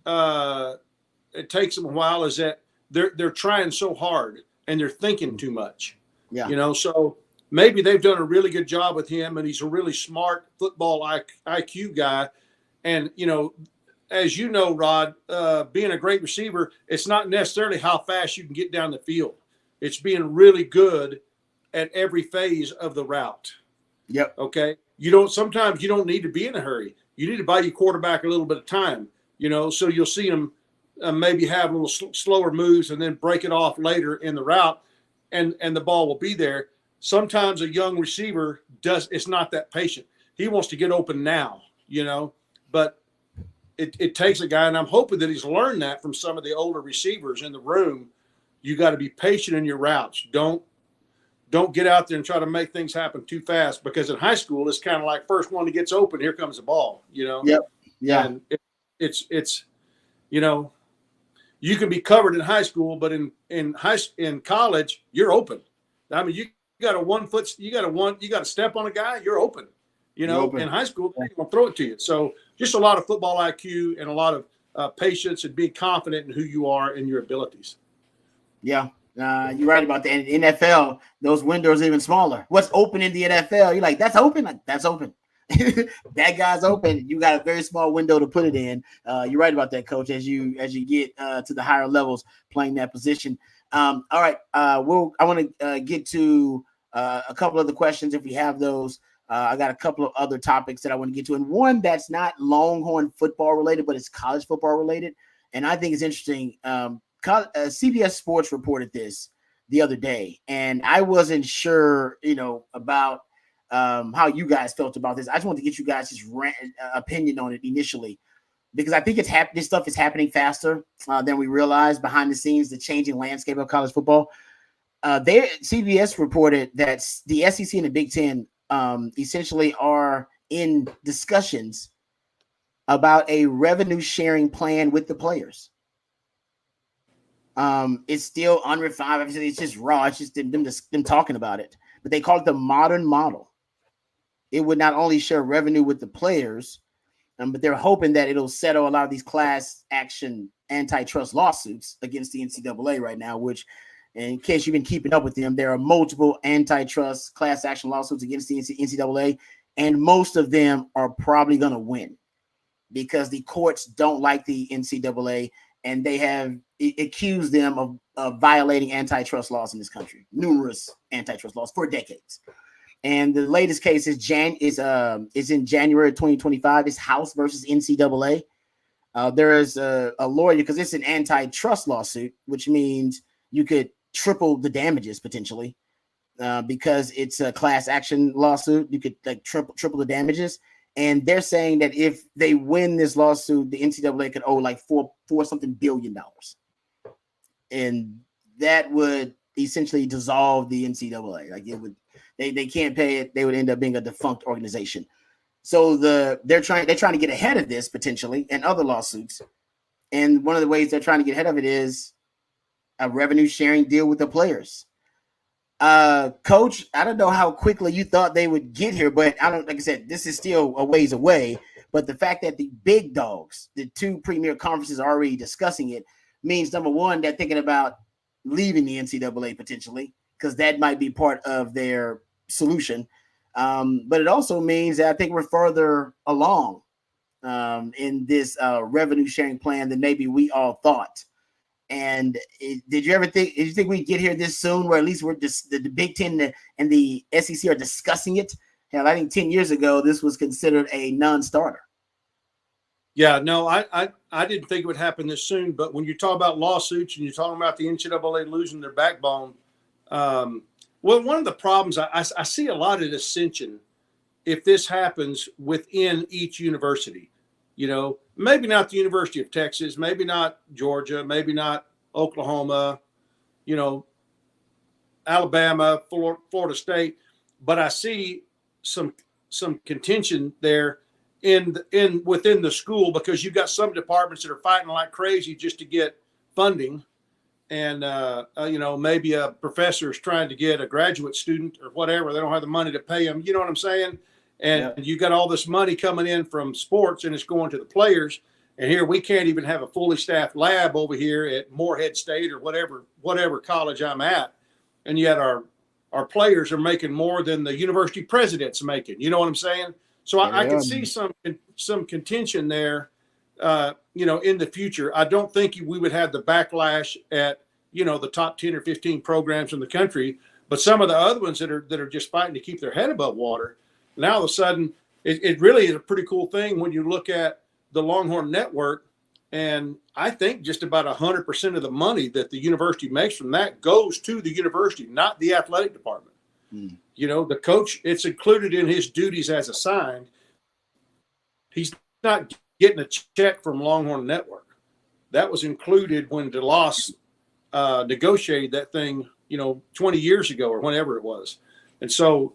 it takes them a while is that they're trying so hard and they're thinking too much. Yeah. So maybe they've done a really good job with him, and he's a really smart football IQ guy. And, as you know, Rod, being a great receiver, it's not necessarily how fast you can get down the field. It's being really good at every phase of the route. Yep. Okay. Sometimes you don't need to be in a hurry. You need to buy your quarterback a little bit of time, so you'll see him maybe have a little slower moves and then break it off later in the route, and the ball will be there. Sometimes a young receiver it's not that patient. He wants to get open now, but it takes a guy, and I'm hoping that he's learned that from some of the older receivers in the room. You got to be patient in your routes. Don't get out there and try to make things happen too fast, because in high school, it's kind of like first one that gets open, here comes the ball, Yep. Yeah. And it's you can be covered in high school, but in college, you're open. I mean, you got to step on a guy, you're open. In high school, they're going to throw it to you. So just a lot of football IQ and a lot of patience and being confident in who you are and your abilities. Yeah. You're right about that. In the NFL, those windows are even smaller. What's open in the NFL? You're like, that's open? Like, that's open. That guy's open. You got a very small window to put it in. You're right about that, Coach, as you get to the higher levels playing that position. All right. I want to get to a couple of the questions if we have those. I got a couple of other topics that I want to get to, and one that's not Longhorn football related, but it's college football related. And I think it's interesting. CBS Sports reported this the other day, and I wasn't sure, about how you guys felt about this. I just wanted to get you guys' opinion on it initially, because I think this stuff is happening faster than we realize behind the scenes, the changing landscape of college football. CBS reported that the SEC and the Big Ten essentially are in discussions about a revenue sharing plan with the players. It's still unrefined. Obviously, it's just raw. It's just them talking about it. But they call it the modern model. It would not only share revenue with the players, but they're hoping that it'll settle a lot of these class action antitrust lawsuits against the NCAA right now, which, in case you've been keeping up with them, there are multiple antitrust class action lawsuits against the NCAA, and most of them are probably going to win because the courts don't like the NCAA, and they have accused them of violating antitrust laws in this country, numerous antitrust laws for decades. And the latest case is in January 2025. It's House versus NCAA. There is a lawyer, because it's an antitrust lawsuit, which means you could triple the damages potentially, because it's a class action lawsuit. You could triple the damages. And they're saying that if they win this lawsuit, the NCAA could owe like $4 something billion. And that would essentially dissolve the NCAA. Like it would, they can't pay it. They would end up being a defunct organization. So they're trying to get ahead of this potentially and other lawsuits. And one of the ways they're trying to get ahead of it is a revenue sharing deal with the players. Coach, I don't know how quickly you thought they would get here, but like I said, this is still a ways away. But the fact that the big dogs, the two premier conferences, are already discussing it means, number one, they're thinking about leaving the NCAA potentially, because that might be part of their solution. But it also means that I think we're further along in this revenue sharing plan than maybe we all thought. And did you think we'd get here this soon, where at least we're just the Big Ten and the SEC are discussing it? Hell, I think 10 years ago, this was considered a non-starter. Yeah, no, I didn't think it would happen this soon. But when you talk about lawsuits and you're talking about the NCAA losing their backbone, well, one of the problems I see a lot of dissension if this happens within each university. You know, maybe not the University of Texas, maybe not Georgia, maybe not Oklahoma, you know, Alabama, Florida State, but I see some contention there within the school, because you've got some departments that are fighting like crazy just to get funding, and you know, maybe a professor is trying to get a graduate student or whatever. They don't have the money to pay them. You know what I'm saying? And you got all this money coming in from sports, and it's going to the players. And here we can't even have a fully staffed lab over here at Morehead State or whatever college I'm at, and yet our players are making more than the university president's making. You know what I'm saying? So I can see some contention there, you know, in the future. I don't think we would have the backlash at, you know, the top 10 or 15 programs in the country, but some of the other ones that are just fighting to keep their head above water. Now, all of a sudden, it really is a pretty cool thing when you look at the Longhorn Network, and I think just about 100% of the money that the university makes from that goes to the university, not the athletic department. You know, the coach, it's included in his duties as assigned. He's not getting a check from Longhorn Network. That was included when DeLoss negotiated that thing, you know, 20 years ago or whenever it was. And so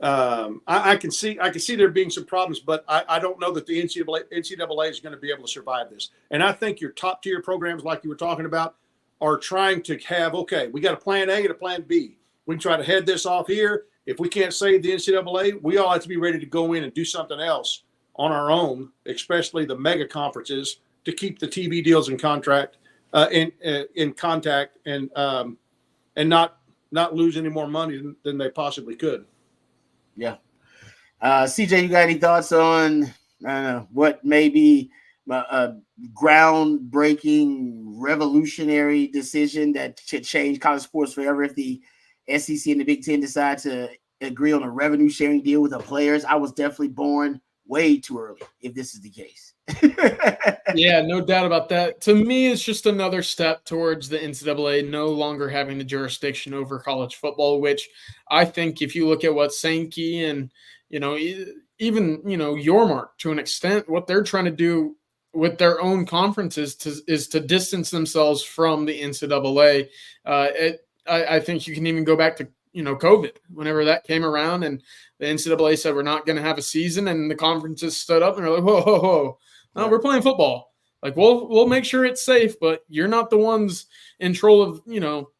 I can see there being some problems, but I don't know that the NCAA is going to be able to survive this. And I think your top tier programs, like you were talking about, are trying to have, okay, we got a plan A and a plan B. We can try to head this off here. If we can't save the NCAA, we all have to be ready to go in and do something else on our own, especially the mega conferences, to keep the TV deals in contract, in contact, and not lose any more money than they possibly could. Yeah. CJ, you got any thoughts on what may be a groundbreaking, revolutionary decision that should change college sports forever if the SEC and the Big Ten decide to agree on a revenue sharing deal with the players? I was definitely born way too early if this is the case. Yeah, no doubt about that. To me, it's just another step towards the NCAA no longer having the jurisdiction over college football, which I think if you look at what Sankey and, you know, even, you know, Yormark to an extent, what they're trying to do with their own conferences is to distance themselves from the NCAA. I think you can even go back to, you know, COVID, whenever that came around and the NCAA said we're not going to have a season, and the conferences stood up and they're like, whoa, no, we're playing football. Like, we'll make sure it's safe, but you're not the ones in control of, you know,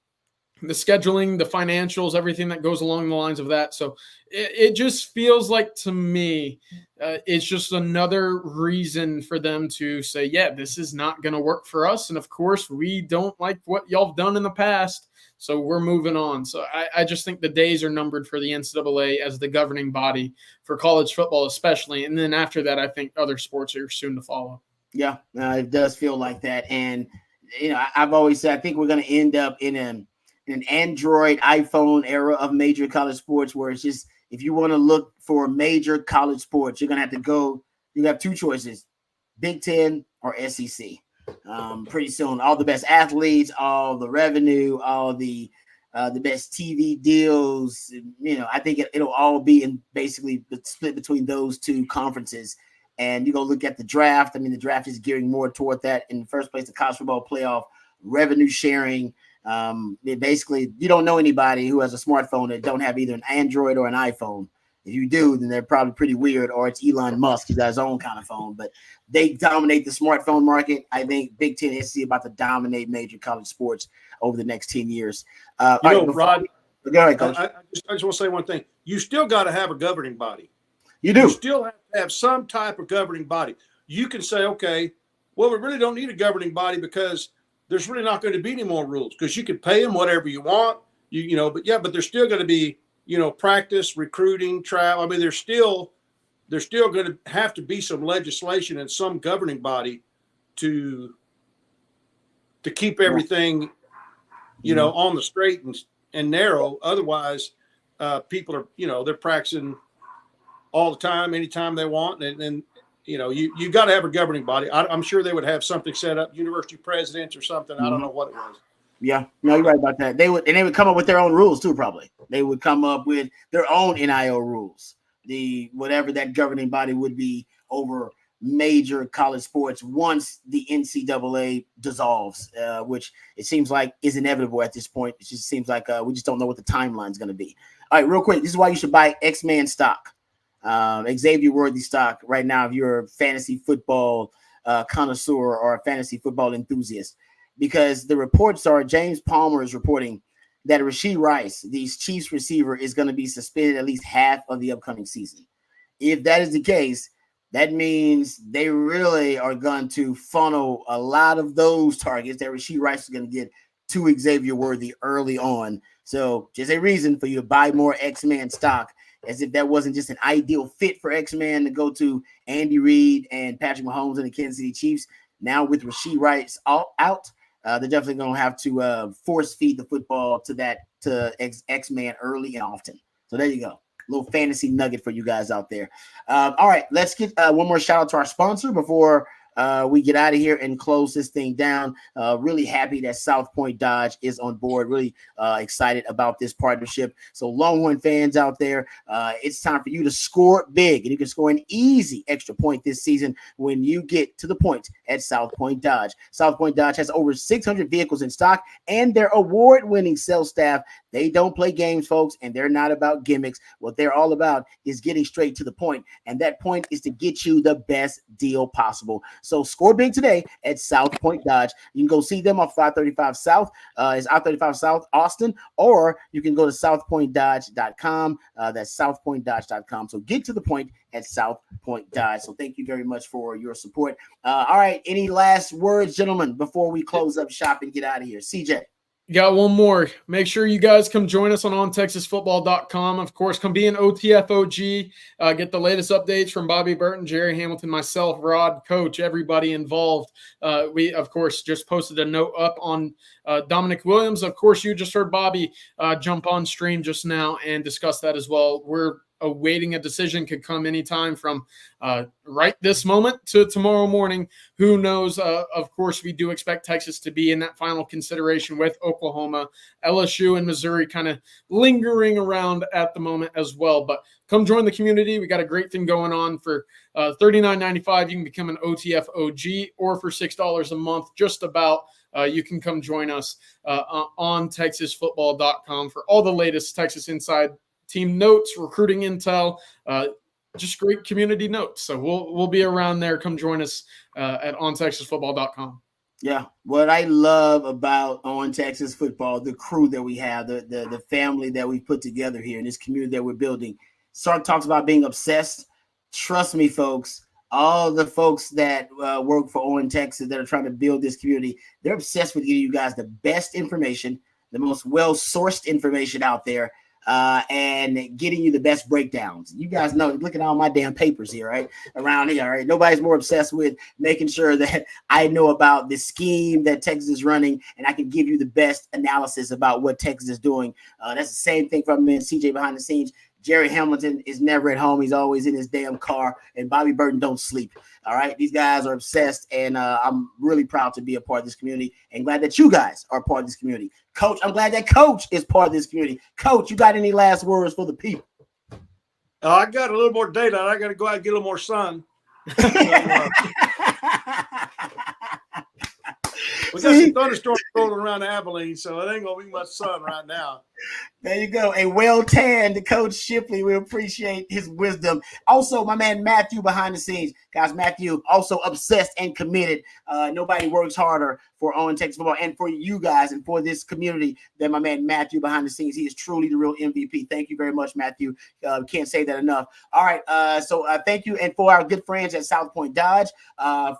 the scheduling, the financials, everything that goes along the lines of that. So it just feels like, to me, it's just another reason for them to say, yeah, this is not going to work for us. And of course, we don't like what y'all have done in the past, so we're moving on. So I just think the days are numbered for the NCAA as the governing body for college football, especially. And then after that, I think other sports are soon to follow. Yeah, it does feel like that. And, you know, I've always said, I think we're going to end up in an Android, iPhone era of major college sports, where it's just, if you want to look for major college sports, you're going to have to go, you have two choices, Big Ten or SEC. Pretty soon, all the best athletes, all the revenue, all the best TV deals, you know, I think it'll all be in basically split between those two conferences. And you go look at the draft. I mean, the draft is gearing more toward that. In the first place, the college football playoff, revenue sharing. Basically, you don't know anybody who has a smartphone that don't have either an Android or an iPhone. If you do, then they're probably pretty weird, or it's Elon Musk. He's got his own kind of phone, but they dominate the smartphone market. I think Big Ten SEC about to dominate major college sports over the next 10 years. Rod, go ahead, Coach. I just want to say one thing. You still got to have a governing body. You do. You still have to have some type of governing body. You can say, okay, well, we really don't need a governing body because there's really not going to be any more rules, because you can pay them whatever you want, but there's still going to be practice, recruiting, travel. I mean, there's still going to have to be some legislation and some governing body to keep everything, on the straight and narrow. Otherwise, people are, they're practicing all the time, anytime they want. And you got to have a governing body. I'm sure they would have something set up, university presidents or something. I don't know what it was. Yeah, no, you're right about that. They would come up with their own rules too. Probably they would come up with their own NIL rules. Whatever that governing body would be over major college sports once the NCAA dissolves, which it seems like is inevitable at this point. It just seems like we just don't know what the timeline is going to be. All right, real quick, this is why you should buy X-Man stock, Xavier Worthy stock right now if you're a fantasy football connoisseur or a fantasy football enthusiast, because the reports are James Palmer is reporting that Rashee Rice, the Chiefs receiver, is going to be suspended at least half of the upcoming season. If that is the case, that means they really are going to funnel a lot of those targets that Rashee Rice is going to get to Xavier Worthy early on. So just a reason for you to buy more X-Man stock, as if that wasn't just an ideal fit for X-Man to go to Andy Reid and Patrick Mahomes and the Kansas City Chiefs. Now with Rashee Rice out, they're definitely going to have to force feed the football to X-Man early and often. So there you go. Little fantasy nugget for you guys out there. All right, let's get one more shout out to our sponsor before we get out of here and close this thing down. Really happy that South Point Dodge is on board. Really excited about this partnership. So Longhorn fans out there, it's time for you to score big, and you can score an easy extra point this season when you get to the point at South Point Dodge. South Point Dodge has over 600 vehicles in stock, and their award-winning sales staff, they don't play games, folks, and they're not about gimmicks. What they're all about is getting straight to the point, and that point is to get you the best deal possible. So score big today at South Point Dodge. You can go see them off 535 South. It's I-35 South, Austin, or you can go to southpointdodge.com. That's southpointdodge.com. So get to the point at South Point Dodge. So thank you very much for your support. All right, any last words, gentlemen, before we close up shop and get out of here? CJ. Got one more. Make sure you guys come join us on ontexasfootball.com. Of course, come be an OTFOG. Get the latest updates from Bobby Burton, Jerry Hamilton, myself, Rod, Coach, everybody involved. We, of course, just posted a note up on Dominic Williams. Of course, you just heard Bobby jump on stream just now and discuss that as well. We're awaiting a decision, could come anytime from right this moment to tomorrow morning. Who knows? Of course, we do expect Texas to be in that final consideration with Oklahoma, LSU, and Missouri kind of lingering around at the moment as well. But come join the community. We got a great thing going on for $39.95. You can become an OTF OG, or for $6 a month, just about. You can come join us on TexasFootball.com for all the latest Texas Inside team notes, recruiting intel, just great community notes. So we'll be around there. Come join us at ontexasfootball.com. Yeah, what I love about On Texas Football, the crew that we have, the family that we've put together here in this community that we're building. Sark talks about being obsessed. Trust me, folks, all the folks that work for On Texas that are trying to build this community, they're obsessed with giving you guys the best information, the most well-sourced information out there, and getting you the best breakdowns. You guys know, look at all my damn papers here, right? Around here, right? Nobody's more obsessed with making sure that I know about the scheme that Texas is running, and I can give you the best analysis about what Texas is doing. That's the same thing from me and CJ behind the scenes. Jerry Hamilton is never at home. He's always in his damn car, and Bobby Burton don't sleep. All right. These guys are obsessed, and I'm really proud to be a part of this community and glad that you guys are part of this community. Coach, I'm glad that Coach is part of this community. Coach, you got any last words for the people? I got a little more daylight. I got to go out and get a little more sun. We got some thunderstorms rolling around Abilene, so it ain't going to be much sun right now. There you go. A well-tanned Coach Shipley. We appreciate his wisdom. Also, my man Matthew behind the scenes. Guys, Matthew also obsessed and committed. Nobody works harder for On Texas Football and for you guys and for this community than my man Matthew behind the scenes. He is truly the real MVP. Thank you very much, Matthew. Can't say that enough. All right. So thank you. And for our good friends at South Point Dodge,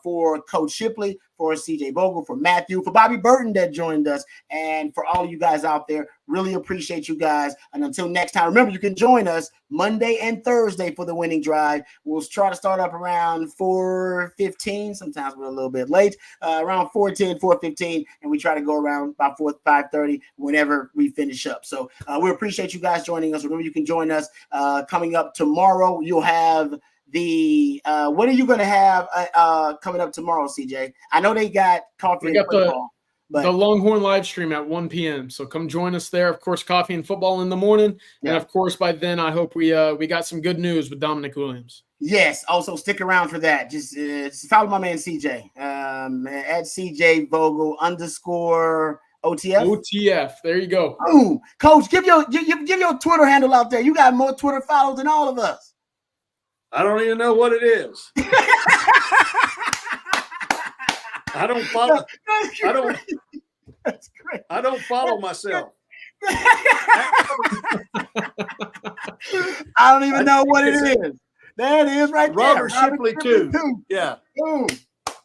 for Coach Shipley, for CJ Vogel, for Matthew, for Bobby Burton that joined us, and for all of you guys out there, Really appreciate you guys. And until next time, remember, you can join us Monday and Thursday for the winning drive. We'll try to start up around 4:15. Sometimes we're a little bit late, around 4:10, 4:15, and we try to go around about 5:30 whenever we finish up. So we appreciate you guys joining us. Remember, you can join us coming up tomorrow. You'll have the what are you going to have coming up tomorrow, CJ? I know they got coffee and football. The Longhorn live stream at 1 p.m. So come join us there. Of course, coffee and football in the morning. Yeah. And of course, by then, I hope we got some good news with Dominic Williams. Yes. Also, stick around for that. Just follow my man CJ at CJ Vogel _ OTF. OTF. There you go. Ooh, Coach, give your Twitter handle out there. You got more Twitter followers than all of us. I don't even know what it is. I don't follow. That's great. I don't follow myself. I don't even know what it is. There it is, right there. Robert Shipley too. Yeah. Boom.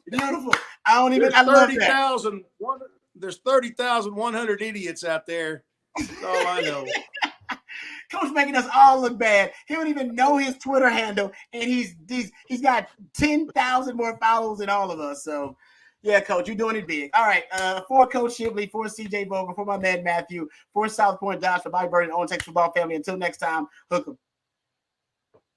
Beautiful. I don't even. There's I love that. There's 30,100 idiots out there. That's all I know. Coach making us all look bad. He don't even know his Twitter handle, and he's got 10,000 more followers than all of us. So. Yeah, Coach, you're doing it big. All right, for Coach Shipley, for CJ Vogel, for my man Matthew, for South Point Josh, for Mike Burton, on Texas Football Family. Until next time, hook 'em.